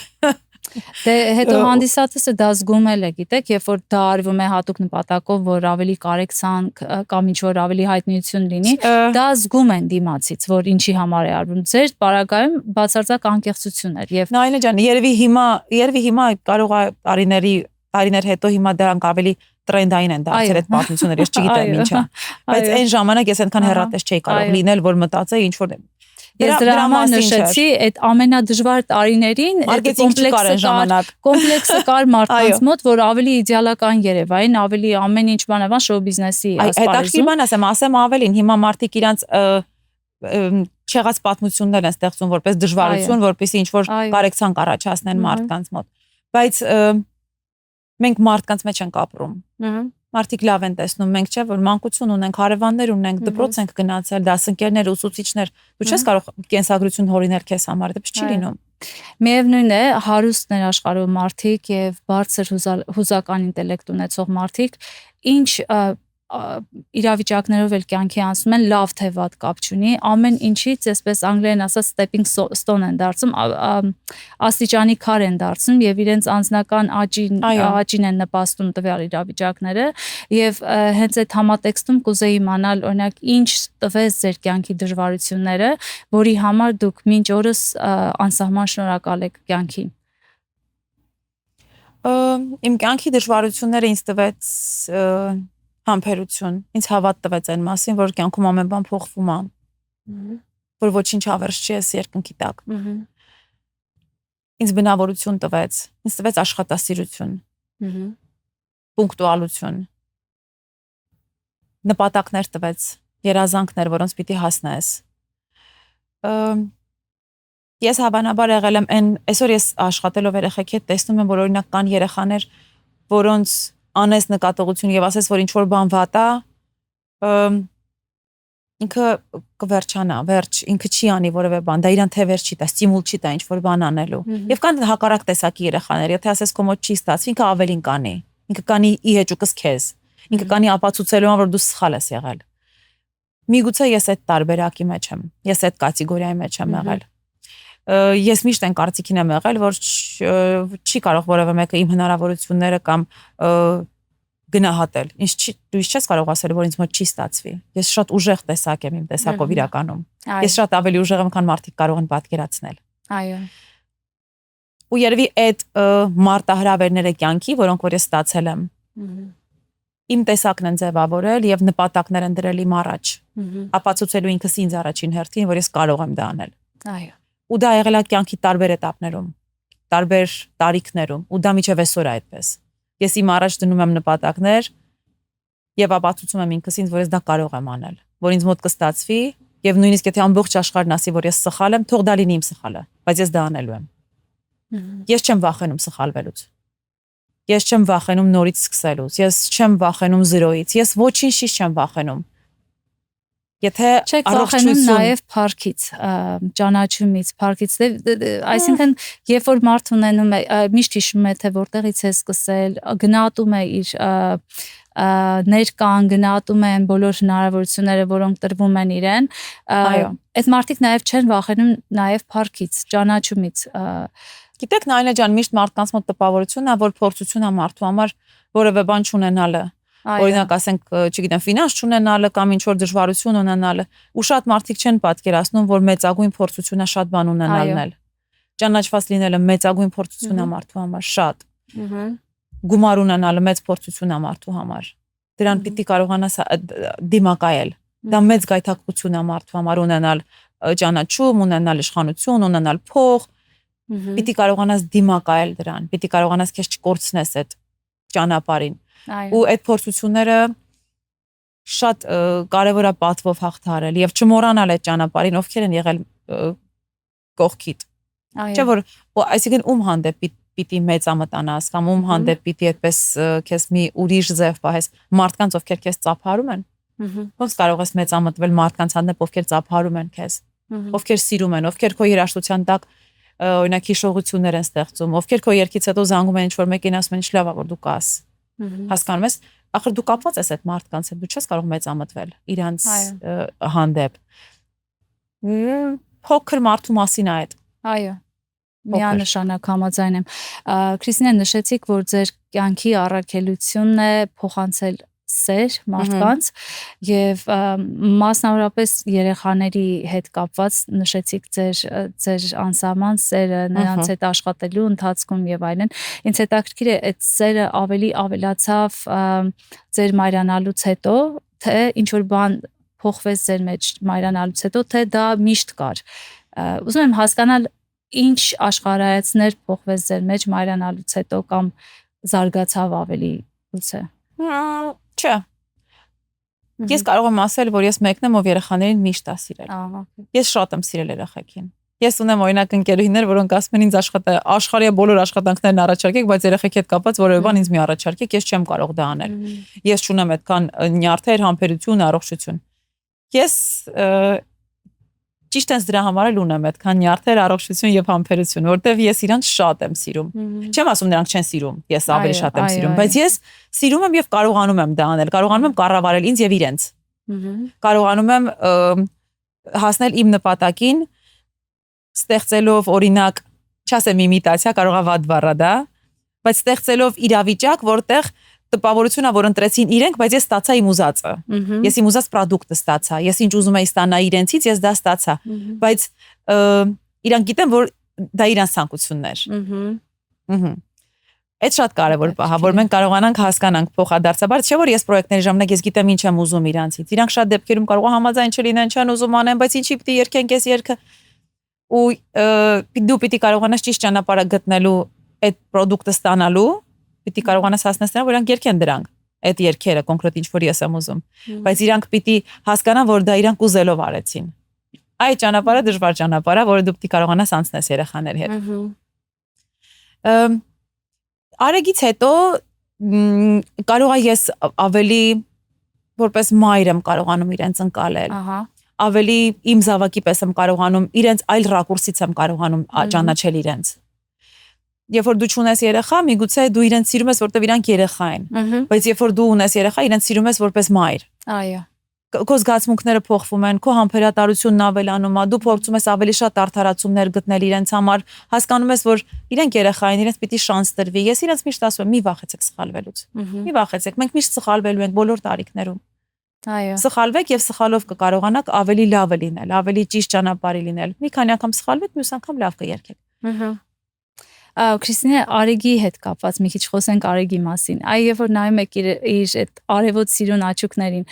Դե հետո հանդիսատեսը դա զգում է, գիտեք, երբ որ դա արվում է հատուկ նպատակով, որ ավելի կարեկցանք կամ ինչ որ ավելի հայտնիություն լինի, դա զգում են դիմացից, որ ինչի համար է արվում։ Ձեր պարագայում բացարձակ անկեղծություն էր եւ Նայինե ջան, երևի հիմա կարող է տարիներ հետո հիմա դրանք ավելի տրենդային են դարձել այդ պատմությունները, ես չգիտեմ ինչա։ Բայց այն ժամանակ ես այնքան հեռատես չէի կարող լինել, որ մտածեի ինչ որ Ես դրա համար նշեցի այդ ամենադժվար տարիներին այդ կոմպլեքսը կար մարդկանց մոտ, որ ավելի իդեալական երևային, ավելի ամեն ինչ բանավան շոու բիզնեսի ասպարեզում։ Հետաքրքիր բան ասեմ ավելին, հիմա մարդիկ իրանց չեղած պատմություններ են ստեղծում որպես դժվարություն, որպեսզի ինչ որ կարեկցանք առաջացնեն մարդկանց մոտ։ Բայց մենք մարդկանց մեջ ենք ապրում։ Մարդիկ լավ են տեսնում, մենք չէ որ մանկություն ունենք, հարևաններ ունենք, դպրոց ենք գնացել, դասընկերներ, ուսուցիչներ, դու չես կարող կենսագրություն հորինել քեզ համար, դեպս չի լինում։ Միևնույն է, հարուստներ աշխարհում մարդիկ եւ բարձր հուզական ինտելեկտ ունեցող մարդիկ, ինչ իրավիճակներով էլ կյանքի անցնում են, լավ թե վատ կապ չունի, ամեն ինչից, այսպես անգլերեն ասած stepping stone են դարձում, աստիճանի քար են դարձնում եւ իրենց անձնական աճին են նպաստում տվյալ իրավիճակները եւ հենց այդ համատեքստում կուզեի իմանալ, օրինակ, ինչ տվեց ձեր կյանքի դժվարությունները, որի համար դուք մինչ օրս անսահման շնորհակալ եք կյանքին։ Իմ կյանքի դժվարությունները ինձ տվեց համբերություն, ինձ հավատ տվեց այն մասին, որ կյանքում ամեն բան փոխվում է, որ ոչինչ հավերժ չի ես երկնքի տակ։ Ինձ բնավորություն տվեց, ինձ տվեց աշխատասիրություն, պունկտուալություն, նպատակներ տվեց, երազանքներ, որոնց պիտի հասնես։ Ես հավանաբար եղել եմ այսօր ես աշխատելով երեխեքի հետ տեսնում եմ, որ օրինակ կան երեխաներ, որոնց անես նկատողություն եւ ասես որ ինչ որ բան վատ է, ինքը կվերջանա, վերջ, ինքը չի անի որևէ բան, դա իրան թևեր չի տա, ստիմուլ չի տա ինչ որ բան անելու։ Եվ կան հակառակ տեսակի երեխաներ, եթե ասես կոմոդ չի ստացվի, ինքը ավելին կանի։ Ինքը կանի ի հեճուկս քեզ։ Ինքը կանի ապացուցելու որ դու սխալ ես եղել։ Միգուցե ես այդ տարբերակի մեջ եմ, ես այդ կատեգորիայի մեջ եմ եղել։ Ես միշտ այն կարծիքին եմ եղել, որ չի կարող որևէ մեկը իմ հնարավորությունները կամ գնահատել։ Դու չես կարող ասել, որ ինձ մոտ չի ստացվի։ Ես շատ ուժեղ տեսակ եմ իմ տեսակով իրականում։ Ես շատ ավելի ուժեղ եմ, քան մարդիկ կարող են պատկերացնել։ Այո։ Ու երևի այդ մարտահրավերները կյանքի, որոնք որ ես ստացել եմ, իմ տեսակն են ձևավորել եւ նպատակներ են դրել իմ առաջ։ Ապացուցելու ինքս ինձ առաջին հերթին, որ ես կարող եմ դա անել։ Այո։ Ու դա եղել է կյանքի տարբեր этаպներում, տարբեր տարիքներում, ու դա միջև այսօր է այդպես։ Ես իմ առաջ դնում եմ նպատակներ եւ ապացուցում եմ ինքս ինձ, որ ես դա կարող եմ անել, որ ինձ մոտ կստացվի եւ նույնիսկ եթե ամբողջ աշխարհն ասի, որ ես սխալ եմ, թող դա լինի իմ սխալը, բայց ես դա անելու եմ։ Ես չեմ վախենում սխալվելուց։ Ես չեմ վախենում նորից սկսելուց, ես չեմ վախենում զրոյից, ես ոչինչից չեմ վախենում։ Եթե չեք վախենում նաև փառքից, ճանաչումից, փառքից, այսինքն երբ որ մարդ ունենում է, միշտ հիշում է թե որտեղից է սկսել, գնահատում է իր ներկան, գնահատում են բոլոր հնարավորությունները, որոնք տրվում են իրեն, այդ մարդիկ նաև չեն վախենում նաև փառքից, ճանաչումից։ Գիտեք, Նայլա ջան, միշտ մարդկանց մոտ տպավորությունն է, որ փորձություն է մարդու համար որևէ բան չունենալը։ Օրինակ ասենք, չգիտեմ, ֆինանս չունենալը կամ ինչ որ դժվարություն ունենալը, ու շատ մարդիկ չեն պատկերացնում, որ մեծագույն փորձությունն է շատ բան ունենալն էլ։ Ճանաչված լինելը մեծագույն փորձություն է մարդու համար, շատ։ Գումար ունենալը մեծ փորձություն է մարդու համար։ Դրան պիտի կարողանաս դիմակայել։ Դա մեծ գայթակղություն է մարդու համար ունենալ ճանաչում, ունենալ իշխանություն, ունենալ փող։ Պիտի կարողանաս դիմակայել դրան, պիտի կարողանաս քեզ չկորցնես այդ ճանապարհին։ Ու այդ փորձությունները շատ կարևոր է պատվով հաղթահարել եւ չմոռանալ այդ ճանապարհին, ովքեր են եղել կողքիդ։ Չէ՞ որ այսինքն ում հանդեպ պիտի մեծամտանաս կամ ում հանդեպ պիտի այդպես քեզ մի ուրիշ ձև պահես, մարդկանց ովքեր քեզ ծափարում են։ Ոնց կարող ես մեծամտվել մարդկանց հանդեպ, ովքեր ծափարում են քեզ, ովքեր սիրում են, ովքեր քո երաժշտության տակ օրինակ հիշողություններ են ստեղծում, ովքեր քո երգից հետո զանգում են ինչ-որ մեկին ասում են ինչ լավ է որ դու կաս։ Հասկանում ես, ախր դու կապված ես այդ մարդկանց հետ, դու չես կարող մեծամտվել իրանց հանդեպ։ Փոքր մարդու մասին է այդ։ Այո։ Միանշանակ համաձայն եմ։ Քրիստինե, նշեցիք, որ ձեր կյանքի առաքելությունն է փոխանցել սեր մարդկանց եւ մասնավորապես երեխաների հետ կապված նշեցիք ձեր անսահման սերը նրանց հետ աշխատելու ընթացքում եւ այլն։ Ինձ հետաքրքիր է այդ սերը ավելի ավելացավ ձեր մայրանալուց հետո, թե ինչ որ բան փոխվեց ձեր մեջ մայրանալուց հետո, թե դա միշտ կար։ Ուզում եմ հասկանալ ինչ աշխարհայացներ փոխվեց ձեր մեջ մայրանալուց հետո կամ զարգացավ ավելի գուցե։ Չէ։ Ես կարող եմ ասել, որ ես մեկն եմ, ով երեխաներին միշտ է սիրել։ Ես շատ եմ սիրել երեխեքին։ Ես ունեմ օրինակ ընկերուհիներ, որոնք ասում են ինձ աշխարհի բոլոր աշխատանքներն առաջարկեք, բայց երեխեքի հետ կապված որևէ բան ինձ մի առաջարկեք, ես չեմ կարող դա անել։ Ես չունեմ այդքան նյարդեր, համբերություն, առողջություն։ Ես ճիշտ ես դրա համար էլ ունեմ այդքան նյարդեր, առողջություն եւ համբերություն, որտեվ ես իրանց շատ եմ սիրում։ Չեմ ասում նրանք չեն սիրում, ես ավելի շատ եմ սիրում, բայց ես սիրում եմ եւ կարողանում եմ դա անել, կարողանում եմ կառավարել ինձ եւ իրենց։ Կարողանում եմ հասնել իմ նպատակին, ստեղծելով օրինակ, չասեմ իմիտացիա, կարող է վատ բառ է դա, բայց ստեղծելով իրավիճակ, որտեղ տպավորությունն է, որ ընտրեցին իրենք, բայց ես ստացա իմ ուզածը։ Ես իմ ուզած product-ը ստացա, ես ինչ ուզում էի ստանալ իրենցից, ես դա ստացա, բայց իրանք գիտեն, որ դա իրանց ցանկությունն էր։ Այդ շատ կարևոր բան է, որ մենք կարողանանք հասկանանք փոխադարձաբար, չէ՞ որ ես պրոյեկտների ժամանակ ես գիտեմ ինչ եմ ուզում իրանցից։ Իրանք շատ դեպքերում կարող է համաձայն չլինեն, չեն ուզում անեն, բայց ինչի պիտի երգենք այս երգը։ Ու դու պիտի կարողանաս ճիշտ ճանապարհը գտնելու այդ product-ը ստանալու, պիտի կարողանաս հասնես նրան, որ իրանք երգեն դրանք, այդ երգերը կոնկրետ ինչ որ ես եմ ուզում, բայց իրանք պիտի հասկանան, որ դա իրանք ուզելով արեցին։ Այդ ճանապարհը դժվար ճանապարհ է, որը դու պիտի կարողանաս անցնես երեխաների հետ։ Արեգից հետո կարող է ես ավելի որպես մայր եմ կարողանում իրենց ընկալել։ Ահա։ Ավելի իմ զավակի պես եմ կարողանում իրենց այլ ռակուրսից եմ կարողանում ճանաչել իրենց։ Երբ որ դու չունես երեխա, միգուցե դու իրենց սիրում ես, որտեվ իրանք երեխա են, բայց երբ որ դու ունես երեխա, իրենց սիրում ես որպես մայր։ Այո։ Քո զգացմունքները փոխվում են, քո համբերատարությունն ավելանում է, դու փորձում ես ավելի շատ արդարացումներ գտնել իրենց համար, հասկանում ես, որ իրենք երեխա են, իրենց պիտի շանս տրվի։ Ես իրենց միշտ ասում եմ՝ մի վախեցեք սխալվելուց։ Մի վախեցեք, մենք միշտ սխալվելու ենք բոլոր տարիքներում։ Այո։ Սխալվեք եւ սխալով կկարողանաք ավելի լավը լինել, ավելի ճիշտ ճանապարհի լինել։ Մի քանի անգամ սխալվեք, մյուս անգամ լավ կերկեք։ Քրիստինե, Արեգի հետ կապված մի քիչ խոսենք Արեգի մասին։ Այ երբ որ նայում եք իր այդ արևոտ սիրուն աչուկներին,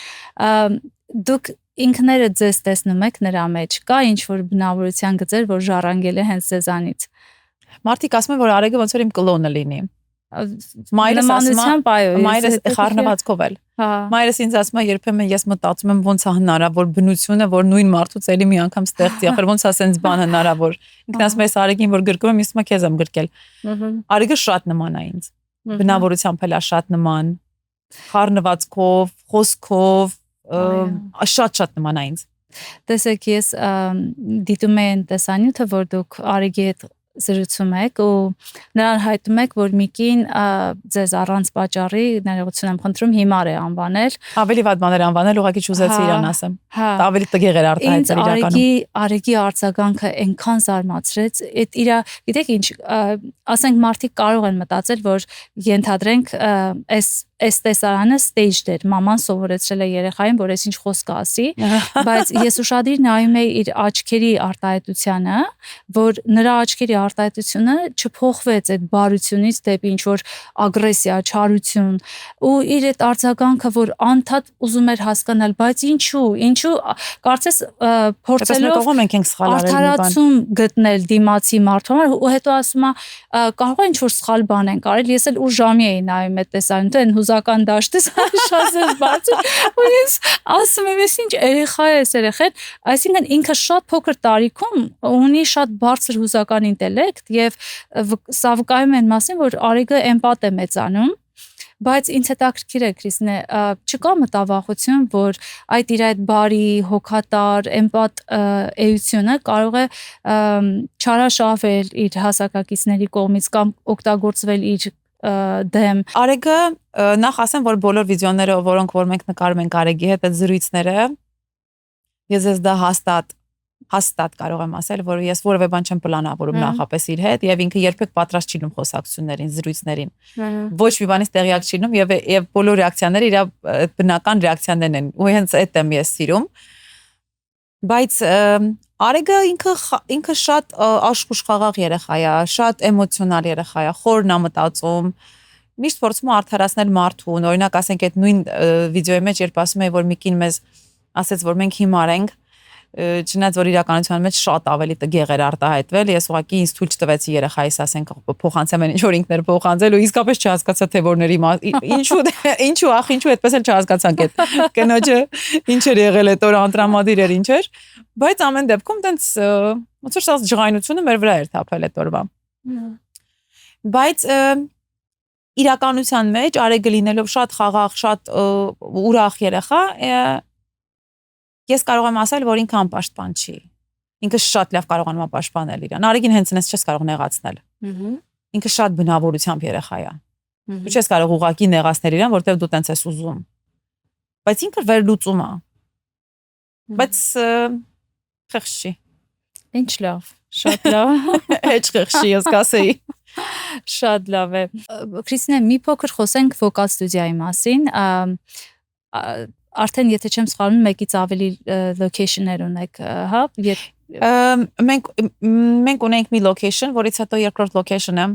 դուք ինքները ձեզ տեսնում եք նրա մեջ, կա ինչ որ բնավորության գծեր, որ ժառանգել է հենց ձեզանից։ Մարդիկ ասում են, որ Արեգը ոնց որ իմ կլոնը լինի։ Մայրս ասում է, մայրս խառնվածքով էլ։ Մայրս ինձ ասում է, երբեմն ես մտածում եմ ոնց է հնարավոր բնությունը, որ նույն մարդուց էլի մի անգամ ստեղծի, ախր ոնց է սենց բան հնարավոր։ Ինքն ասում է, Արեգին որ գրկում եմ, իսկ մա քեզ եմ գրկել։ Արեգը շատ նման է ինձ։ Բնավորությամբ էլ է շատ նման։ Խառնվածքով, խոսքով, շատ նման է ինձ։ Տեսեք, ես դիտում եմ տեսանյութը, որ դուք Արեգի հետ զրուցում եք ու նրան հայտնում եք, որ մի կին ձեզ առանց պատճառի ներողություն եմ խնդրում հիմար է անվանել։ Ավելի վատ բաներ անվանել, ուղղակի չուզեցի իրան ասեմ։ Ավելի տգեղ էր արտահայտել իրականում։ Արեգի արձագանքը այնքան զարմացրեց, այդ իր, գիտեք ինչ, ասենք մարդիկ կարող են մտածել, որ ենթադրենք այս տեսարանը stage-դ էր, մաման սովորեցրել է երեխային, որ այսինչ խոսքը ասի, բայց ես ուշադիր նայում եի իր աչքերի արտահայտությանը, որ նրա աչքերի արտահայտությունը չփոխվեց այդ բարությունից դեպի ինչ որ ագրեսիա, չարություն, ու իր այդ արձագանքը, որ անդադ ուզում էր հասկանալ, բայց ինչու, կարծես փորձելով արդարացում գտնել դիմացի մարդու համար, ու հետո ասում է, կարող է ինչ որ սխալ բան են կարել, ես էլ ուր ժամի էի նայում այդ տեսանյութը, այն հուզական դաշտից շատ բարձր, ու ես ասում եմ, ես ինչ երեխա է երեխան, այսինքն ինքը շատ փոքր տարիքում ունի շատ բարձր հուզական ինտելեկտ եւ սա վկայում է այն մասին, որ Արեգը էմպատ է մեծանում, բայց ինձ հետաքրքիր է, Քրիստինե, չկա մտավախություն, որ իր այդ բարի, հոգատար, էմպատ էությունը կարող է չարաշահվել իր հասակակիցների կողմից կամ օգտագործվել իր դեմ։ Արեգը նախ ասեմ, որ բոլոր վիդեոները, որոնք որ մենք նկարում ենք Արեգի հետ, այդ զրույցները, ես ես դա հաստատ կարող եմ ասել, որ ես որևէ բան չեմ պլանավորում նախապես իր հետ եւ ինքը երբեք պատրաստ չի լինում խոսակցություններին, զրույցներին։ Ոչ մի բանից տեղյակ չի լինում եւ բոլոր ռեակցիաները իր բնական ռեակցիաներն են։ Ու հենց այդ եմ ես սիրում։ Բայց Արեգը ինքը շատ աշխուժ երեխա է, շատ էմոցիոնալ երեխա է, խորն է մտածում, միշտ փորձում է արդարացնել մարդուն։ Օրինակ, ասենք այդ նույն վիդեոյի մեջ, երբ ասում է, որ մի կին մեզ ասեց, որ մենք հիմար ենք, չնայած որ իրականության մեջ շատ ավելի տգեղ էր արտահայտվել, ես ուղղակի ինձ թույլ չտվեցի երեխայիս, ասենք, փոխանցեմ այն ինչ որ ինքն էր փոխանցել ու իսկապես չհասկացա թե որների ինչու այդպես էլ չհասկացանք այդ կնոջը ինչ էր եղել այդ օրը անտրամադիր էր ինչ էր, բայց ամեն դեպքում տենց ոնց որ սա ջղայնությունը մեր վրա էր թափել այդ օրվա։ Բայց իրականության մեջ Արեգը լինելով շատ խաղաղ, շատ ուրախ երեխա, ես կարող եմ ասել, որ ինքը անպաշտպան չի։ Ինքը շատ լավ կարողանում է պաշտպանել իրան։ Արեգին հենց այնպես չես կարող նեղացնել։ Ինքը շատ բնավորությամբ երեխա է։ Դու չես կարող ուղակի նեղացնել իրան, որտեվ դու տենց ես ուզում։ Բայց ինքը վերլուծում է։ Բայց խեղճ չի։ Ինչ լավ, շատ լավ։ Հեչ խեղճ չի, ես կասեի։ Շատ լավ է։ Քրիստինե, մի փոքր խոսենք վոկալ ստուդիայի մասին։ Արդեն եթե չեմ սխալվում, մեկից ավելի location-ներ ունեք, հա? Մենք ունենք մի location, որից հետո երկրորդ location-ը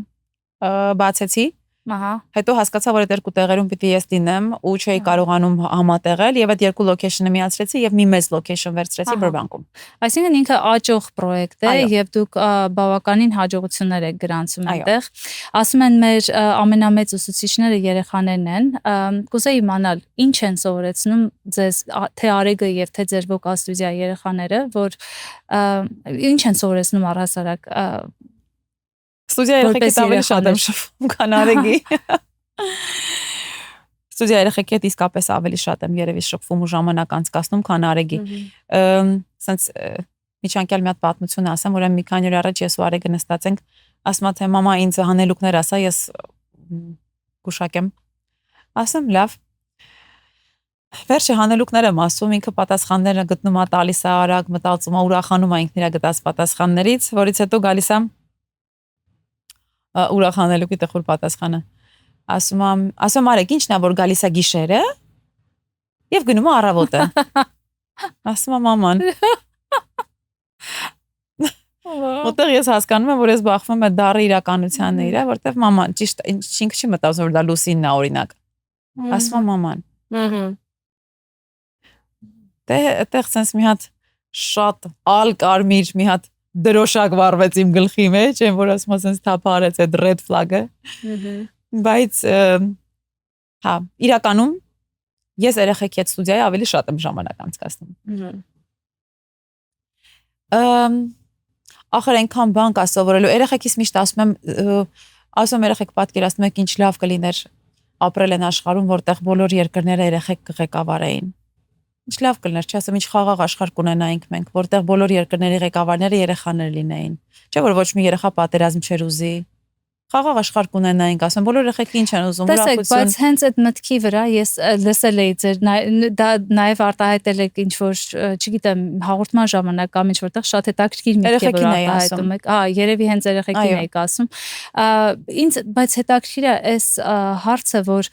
բացեցի։ Ահա։ Հետո հասկացա, որ այդ երկու տեղերում պիտի ես դինեմ ու չէի կարողանում համատեղել եւ այդ երկու location-ը միացրեցի եւ մի մեծ location վերցրեցի Բրբանկում։ Այսինքն ինքը աճող պրոյեկտ է եւ դուք բավականին հաջողություններ եք գրանցում այնտեղ։ Ասում են մեր ամենամեծ ուսուցիչները երեխաներն են։ Կուզեի իմանալ, ինչ են սովորեցնում ձեզ թե Արեգը եւ թե ձեր վոկալ ստուդիայի երեխաները, որ ինչ են սովորեցնում առհասարակ Ստուդիա երեխեքից ավելի շատ եմ շփվում, քան Արեգի։ Ստուդիա երեխեքի հետ իսկապես ավելի շատ եմ երևի շփվում ու ժամանակ անցկացնում, քան Արեգի։ Սենց միջանկյալ մի հատ պատմություն ասեմ, ուրեմն մի քանի օր առաջ ես ու Արեգը նստած ենք, ասում է թե մամա ինձ հանելուկներ ասա, ես գուշակեմ։ Ասում լավ։ Վերջը հանելուկներ եմ ասում, ինքը պատասխանները գտնում է, տալիս է արագ, մտածում է, ուրախանում է ինքն իր գտած պատասխաններից, որից հետո գալիս է ուրախ հանելուկի տխուր պատասխանը։ Ասում Արեգ, ի՞նչն է, որ գալիս է գիշերը եւ գնում է առավոտը։ Ասում է մաման։ Որտեղ ես հասկանում եմ, որ ես բախվում եմ դառը իրականությանն իր, որտեղ մաման ճիշտ ինքը չի մտածում, որ դա Լուսինն է օրինակ։ Ասում է մաման։ Դե այդտեղ sense մի հատ շատ ալ-կարմիր մի հատ դրոշակ վառվեց իմ գլխի մեջ, այն որ ասում եմ sense թափարեց այդ red flag-ը։ Բայց հա, իրականում ես երեխեքի հետ ստուդիայի ավելի շատ եմ ժամանակ անցկացնում։ Ախր այնքան բան կա սովորելու։ Երեխեքիս միշտ ասում եմ երեխեք պատկերացնում եք ինչ լավ կլիներ ապրել են աշխարհում, որտեղ բոլոր երկրները երեխեք կղեկավարեին։ Ինչ լավ կլիներ, չի ասեմ, ինչ խաղաղ աշխարհ կունենայինք մենք, որտեղ բոլոր երկրների ղեկավարները երեխաներ լինեին։ Չէ՞ որ ոչ մի երեխա պատերազմ չէր ուզի։ Խաղաղ աշխարհ կունենայինք, ասեմ, բոլոր երեխեքը ինչ են ուզում, ուրախություն։ Բայց հենց այդ մտքի վրա ես լսել էի ձեր դա նաև արտահայտել եք ինչ որ, չգիտեմ, հաղորդման ժամանակ կամ ինչ որտեղ շատ հետաքրքիր միտք է որ արտահայտում եք։ Երևի հենց երեխեքին եք ասում։ Ինձ բայց հետաքրքիր է այս հարցը, որ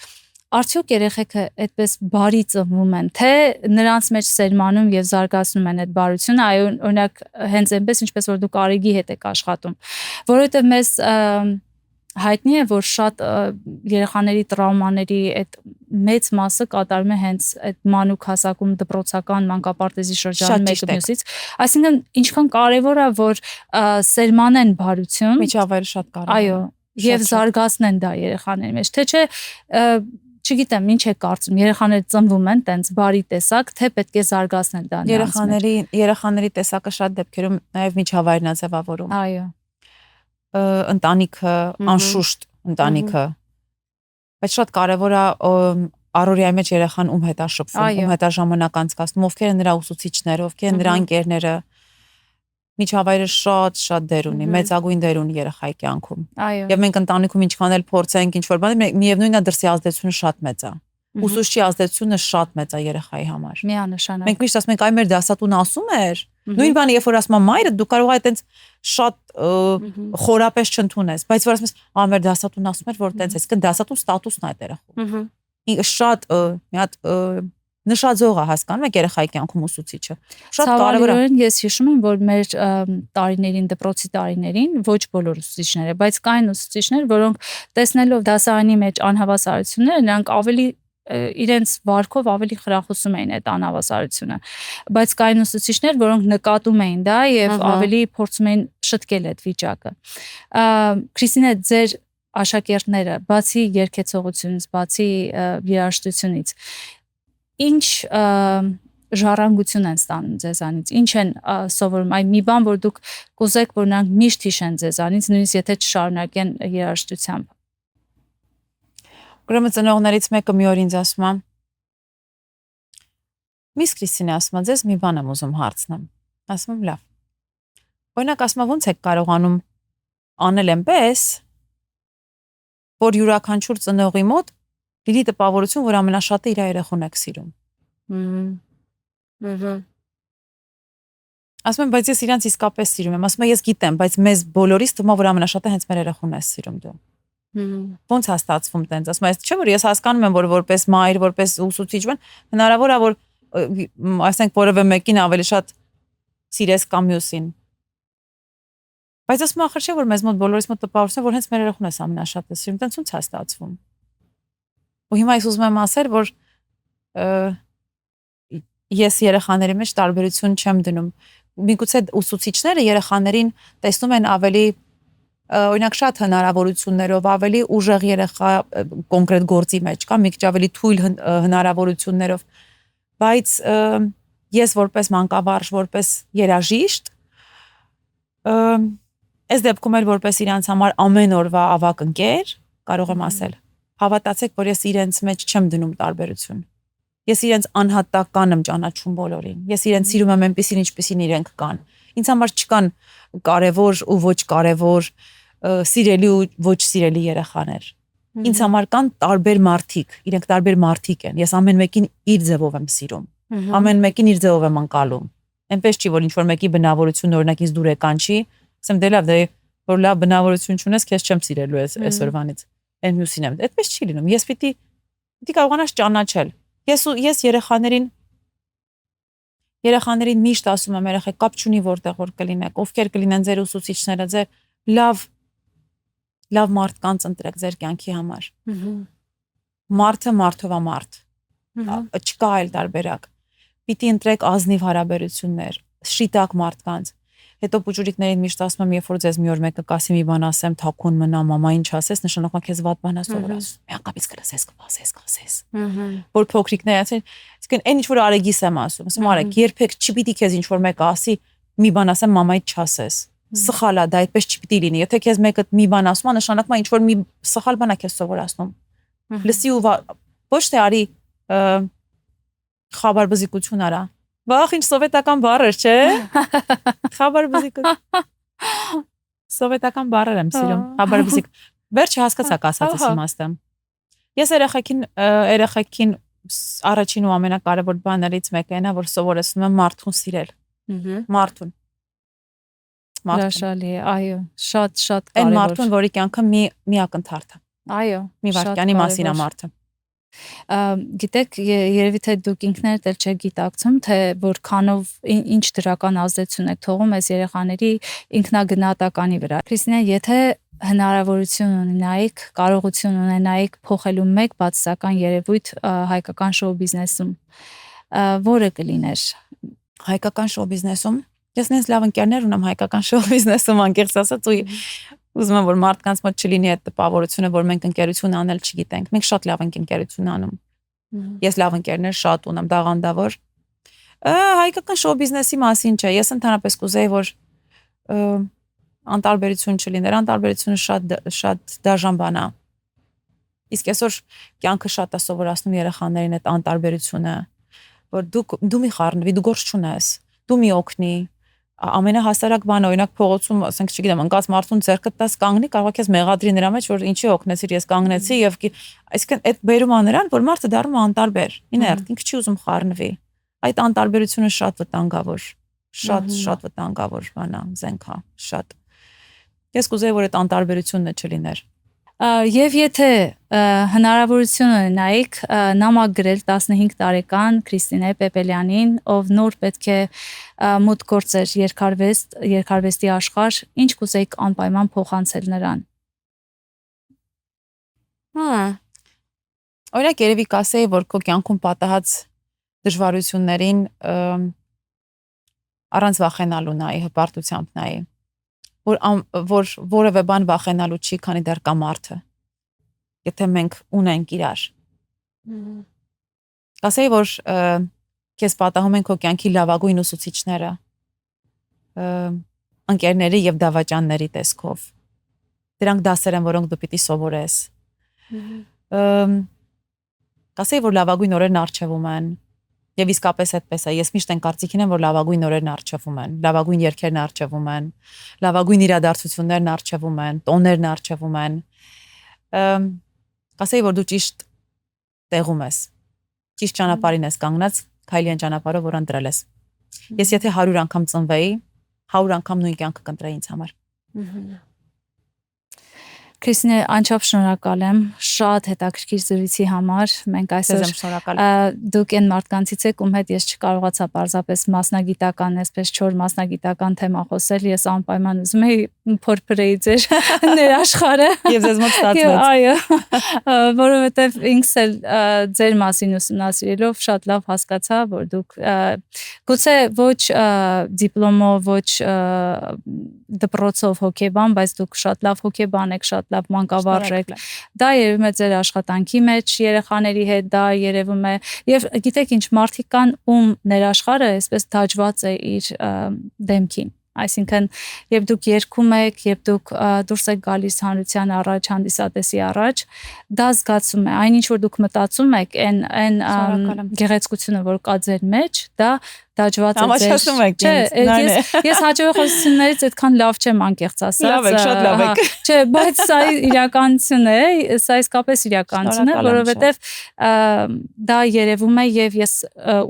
արդյոք երեխեքը այդպես բարի ծնվում են, թե նրանց մեջ սերմանում եւ զարգացնում են այդ բարությունը, այո, օրինակ հենց այնպես ինչպես որ դուք Արեգի հետ եք աշխատում, որովհետեւ մեզ հայտնի է, որ շատ երեխաների տրավմաների այդ մեծ մասը կատարվում է հենց այդ մանուկ հասակում դպրոցական մանկապարտեզի շրջանում մեկը մյուսից, այսինքն ինչքան կարևոր է որ սերմանեն բարություն, միջավայրը շատ կարևոր է։ Այո, եւ զարգացնեն դա երեխաների մեջ, թե չէ չգիտեմ, ինչ է կարծում, երեխաները ծնվում են տենց բարի տեսակ, թե պետք է զարգացնել դա նրանց մեջ։ Երեխաների տեսակը շատ դեպքերում նաև միջավայրն է ձևավորում։ Այո։ Ընտանիքը, անշուշտ ընտանիքը։ Բայց շատ կարևոր է առօրյայի մեջ երեխան ում հետ է շփվում, ում հետ է ժամանակ անցկացնում, ովքեր են նրա ուսուցիչները, ովքեր են նրա ընկերները։ Միջավայրը շատ դեր ունի, մեծագույն դեր ունի երեխայի կյանքում։ Եվ մենք ընտանիքում ինչքան էլ փորձենք ինչ-որ բան, միևնույնն է դրսի ազդեցությունը շատ մեծ է։ Ուսուցչի ազդեցությունը շատ մեծ է երեխայի համար։ Միանշանակ։ Մենք միշտ ասում ենք, այ մեր դասատուն ասում էր, նույն բանը երբ որ ասում է մայրը, դու կարող ես այտենց շատ խորապես չընդունես, բայց որ ասում ես, մեր դասատուն ասում էր, որ այտենց է, իսկ դասատուն ստատուսն է այդ երեխու։ Շատ մի հատ նշաձող է, հասկանում եք երեխայի կյանքում ուսուցիչը։ Շատ կարևոր է։ Ես հիշում եմ, որ մեր տարիներին, դպրոցի տարիներին ոչ բոլոր ուսուցիչները, բայց կային ուսուցիչներ, որոնք տեսնելով դասարանի մեջ անհավասարությունները, նրանք ավելի իրենց վարքով ավելի խրախուսում էին այդ անհավասարությունը։ Բայց կային ուսուցիչներ, որոնք նկատում էին դա եւ ավելի փորձում էին շտկել այդ վիճակը։ Քրիստինե, ձեր աշակերտները, բացի երգեցողությունից, բացի երաժշտությունից, ինչ ժառանգություն են ստանում ձեզանից, ինչ են սովորում, այ մի բան, որ դուք կուզեք, որ նրանք միշտ հիշեն ձեզանից, նույնիսկ եթե չշարունակեն երաժշտությամբ։ Ուրեմն ծնողներից մեկը մի օր ինձ ասում է. Միս Քրիստինե, ասում է, ձեզ մի բան եմ ուզում հարցնեմ։ Ասում եմ, լավ։ Օրինակ ասում եմ, ո՞նց եք կարողանում անել այնպես, որ յուրաքանչյուր ծնողի մոտ լինի տպավորություն, որ ամենաշատը իր երեխուն եք սիրում։ Ասում եմ, բայց ես իրանց իսկապես սիրում եմ։ Ասում եմ, ես գիտեմ, բայց մեզ բոլորիս թվում է, որ ամենաշատը հենց մեր երեխուն ես սիրում դու։ Ոնց է ստացվում տենց։ Ասում եմ, չէ՞ որ ես հասկանում եմ, որ որպես մայր, որպես ուսուցիչ բան, հնարավոր է որ ասենք որևէ մեկին ավելի շատ սիրես կամ մյուսին։ Բայց ասում եմ, ախր չէ՞ որ մեզ մոտ բոլորիս մոտ տպավորություն, որ հենց մեր երեխուն ես ամենաշատը սիրում, տենց ոնց է ստացվում։ Ու հիմա ես ուզում եմ ասել, որ ես երեխաների մեջ տարբերություն չեմ դնում։ Միգուցե ուսուցիչները երեխաներին տեսնում են ավելի օրինակ շատ հնարավորություններով, ավելի ուժեղ երեխա կոնկրետ գործի մեջ կամ մի քիչ ավելի թույլ հնարավորություններով, բայց ես որպես մանկավարժ, որպես երաժիշտ, այս դեպքում էլ որպես իրանց համար ամեն օրվա ավակ ընկեր, կարող եմ ասել, Հավատացեք, որ ես իրենց մեջ չեմ դնում տարբերություն։ Ես իրենց անհատական եմ ճանաչում բոլորին։ Ես իրենց սիրում եմ այնպեսին, ինչպեսին իրենք կան։ Ինձ համար չկան կարևոր ու ոչ կարևոր, սիրելի ու ոչ սիրելի երեխաներ։ Ինձ համար կան տարբեր մարդիկ, իրենք տարբեր մարդիկ են։ Ես ամեն մեկին իր ձևով եմ սիրում։ Ամեն մեկին իր ձևով եմ անցալում։ Այնպես չի, որ ինչ որ մեկի բնավորությունը օրինակ ինձ դուր եկան չի, ասեմ դե լավ, դե որ լավ բնավորություն չունես, քեզ չեմ սիրելու այսօրվանից։ Այն մյուսին եմ։ Այդպես չի լինում։ Ես պիտի կարողանաս ճանաչել։ Ես երեխաներին միշտ ասում եմ, երեխեք, կապ չունի որտեղ որ կլինեք, ովքեր կլինեն ձեր ուսուցիչները, ձեր լավ մարդկանց ընտրեք ձեր կյանքի համար։ Մարդը մարդով է մարդ։ Չկա այլ տարբերակ։ Պիտի ընտրեք ազնիվ հարաբերություններ, շիտակ մարդկանց։ Հետո փուջուրիկներին միշտ ասում եմ, երբ որ ձեզ մի օր մեկը կասի մի բան ասեմ, թաքուն մնա, մամա ինչ ասես, նշանակում է քեզ վատ բան ասում ասում։ Միանգամից կլսես, կասես։ Որ փոքրիկները ասեն, իսկն այն ինչ որ Արեգիս եմ ասում, Արեգ, երբեք չպիտի քեզ ինչ որ մեկը ասի, մի բան ասեմ, մամայից չասես։ Սխալ է, դա այդպես չպիտի լինի։ Եթե քեզ մեկը մի բան ասում է, նշանակում է ինչ որ մի սխալ բան է քեզ սովորացնում։ Լսի ու ոչ թե արի խաբար բզիկություն արա։ Վախ ինչ սովետական բառ էր, չէ՞։ Խաբար բզիկություն։ Սովետական բառեր եմ սիրում։ Խաբար բզիկ։ Վերջը հասկացաք ասածս իմաստը։ Ես երեխեքին առաջին ու ամենակարևոր բաներից մեկը այն է, որ սովորեցնում եմ մարդուն սիրել։ Մարդուն։ Հրաշալի է, այո, շատ կարևոր։ Այն մարդուն, որի կյանքը մի ակնթարթ է։ Այո, մի վարքյանի մասին է մարդը։ Գիտեք, երևի թե դուք ինքներդ էլ չեք գիտակցում, թե որքանով ինչ դրական ազդեցություն եք թողում այս երեխաների ինքնագնահատականի վրա։ Քրիստինե, եթե հնարավորություն ունենայիք, կարողություն ունենայիք փոխելու մեկ բացասական երևույթ հայկական շոու բիզնեսում, որը կլիներ։ Հայկական շոու բիզնեսում ես նենց լավ ընկերներ ունեմ հայկական շոու բիզնեսում, անկեղծ ասած, ու ուզում եմ որ մարդկանց մոտ չլինի այդ տպավորությունը, որ մենք ընկերություն անել չգիտենք։ Մենք շատ լավ ենք ընկերություն անում։ Ես լավ ընկերներ շատ ունեմ, դաղանդավոր։ Հայկական շոու բիզնեսի մասին չէ, ես ընդհանրապես կուզեի, որ անտարբերություն չլիներ, անտարբերությունը շատ դաժան բան է։ Իսկ այսօր կյանքը շատ է սովորացնում երեխաներին այդ անտարբերությունը, որ դու մի խառնվի, դու գործ չունես, դու մի օգնի, ամենահասարակ բանը, օրինակ փողոցում, ասենք, չգիտեմ, ընկած մարդուն ձեռքդ տաս կանգնի, կարող է քեզ մեղադրի նրա մեջ, որ ինչի օգնեցիր, ես կանգնեցի եւ այսինքն այդ բերում է նրան, որ մարդը դառնում է անտարբեր, իներտ, ինքը չի ուզում խառնվի։ Այդ անտարբերությունը շատ վտանգավոր, շատ վտանգավոր բան է, զենք է, շատ։ Ես կուզեի, որ այդ անտարբերությունը չլիներ։ Եվ եթե հնարավորություն ունենայիք նամակ գրել 15 տարեկան Քրիստինե Պեպելյանին, ով նոր պետք է մուտք գործեր երկարվեստի աշխարհ, ինչ կուզեիք անպայման փոխանցել նրան։ Օրինակ երևի կասեի, որ քո կյանքում պատահած դժվարություններին առանց վախենալու նայի, հպարտությամբ նայի, որ որևէ բան վախենալու չի, քանի դեռ կա մարդը։ Եթե մենք ունենք իրար։ Կասեի, որ քեզ պատահում են քո կյանքի լավագույն ուսուցիչները, ընկերների եւ դավաճանների տեսքով։ Դրանք դասեր են, որոնք դու պիտի սովորես։ Կասեի, որ լավագույն օրերն առջևում են։ Եվ իսկապես այդպես է։ Ես միշտ այն կարծիքին եմ, որ լավագույն օրերն առջևում են, լավագույն երգերն առջևում են, լավագույն իրադարձություններն առջևում են, տոներն առջևում են։ Կասեի, որ դու ճիշտ տեղում ես։ Ճիշտ ճանապարհին ես կանգնած, քայլի այն ճանապարհով, որ ընտրել ես։ Ես եթե 100 անգամ ծնվեի, 100 անգամ նույն կյանքը կընտրեի ինձ համար։ Քրիստինե, անչափ շնորհակալ եմ շատ հետաքրքիր զրույցի համար։ Մենք այսօր դուք այն մարդկանցից եք, ում հետ ես չկարողացա պարզապես մասնագիտական, այսպես չոր մասնագիտական թեմա խոսել, ես անպայման ուզում եի փորփրեի ձեր ներաշխարհը։ Եվ ձեզ մոտ ստացվեց։ Այո, որովհետև ինքս էլ ձեր մասին ուսումնասիրելով շատ լավ հասկացա, որ դուք գուցե ոչ դիպլոմով, ոչ դպրոցով հոգեբան, բայց դուք շատ լավ հոգեբան եք, շատ լավ մանկավարժ եք։ Դա երևում է ձեր աշխատանքի մեջ երեխաների հետ, դա երևում է, եւ գիտեք ինչ, մարդիկ կան, ում ներաշխարհը այսպես դաջված է իր դեմքին։ Այսինքն, երբ դուք երգում եք, երբ դուք դուրս եք գալիս հանրության առաջ, հանդիսատեսի առաջ, դա զգացում է, այնինչ որ դուք մտածում եք, այն գեղեցկությունը, որ կա ձեր մեջ, դա դաջված է ձեր։ Ես հաջողություններից այդքան լավ չեմ անկեղծ ասած։ Լավ եք, շատ լավ եք։ Չէ, բայց սա իրականություն է, սա իսկապես իրականություն է, որովհետև դա երևում է եւ ես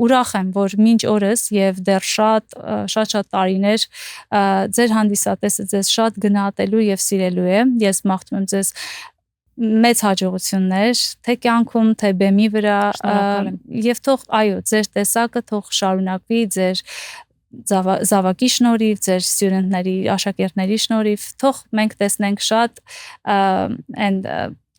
ուրախ եմ, որ մինչ օրս եւ դեռ շատ տարիներ ձեր հանդիսատեսը ձեզ շատ գնահատելու եւ սիրելու է։ Ես մաղթում եմ ձեզ մեծ հաջողություններ, թե կյանքում, թե բեմի վրա եւ թող ձեր տեսակը թող շարունակվի ձեր զավակի շնորհիվ, ձեր ստուդենտների, աշակերտների շնորհիվ, թող մենք տեսնենք շատ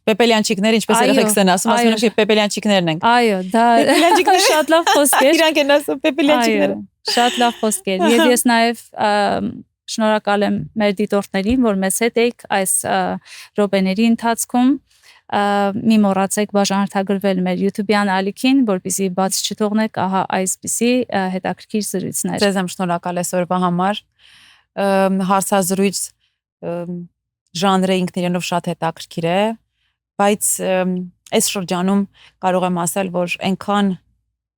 Պեպելյանչիկներ, ինչպես երեխեքն ասում, ասում են պեպելյանչիկներն են։ Այո, դա պեպելյանչիկները շատ լավ խոսք է։ Իրանք են ասում պեպելյանչիկները։ Շատ լավ խոսք է։ Եվ ես նաեւ շնորհակալ եմ մեր դիտորդներին, որ մեզ հետ եք այս րոպեների ընթացքում։ Մի մոռացեք բաժանորդագրվել մեր YouTube-յան ալիքին, որպեսզի բաց չթողնեք ահա այսպիսի հետաքրքիր զրույցներ։ Ձեզ եմ շնորհակալ այսօրվա համար։ Հարցազրույց ժանրը ինքն իրենով շատ հետաքրքիր է, բայց այս շրջանում կարող եմ ասել, որ այնքան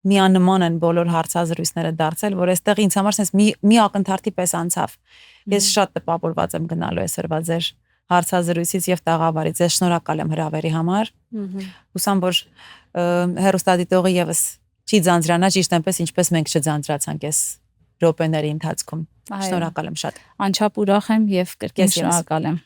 միանման են բոլոր հարցազրույցները դարձել, որ այստեղ ինձ համար sense մի ակնթարթի պես անցավ։ Ես շատ տպավորված եմ գնալու այսօրվա ձեր հարցազրույցից եւ տաղավարից։ Ես շնորհակալ եմ հրավերի համար։ Հուսամ, որ հեռուստադիտողը եւս չի ձանձրանա ճիշտ այնպես, ինչպես մենք չձանձրացանք այս րոպեների ընթացքում։ Շնորհակալ եմ շատ։ Անչափ ուրախ եմ եւ կրկին շնորհակալ եմ։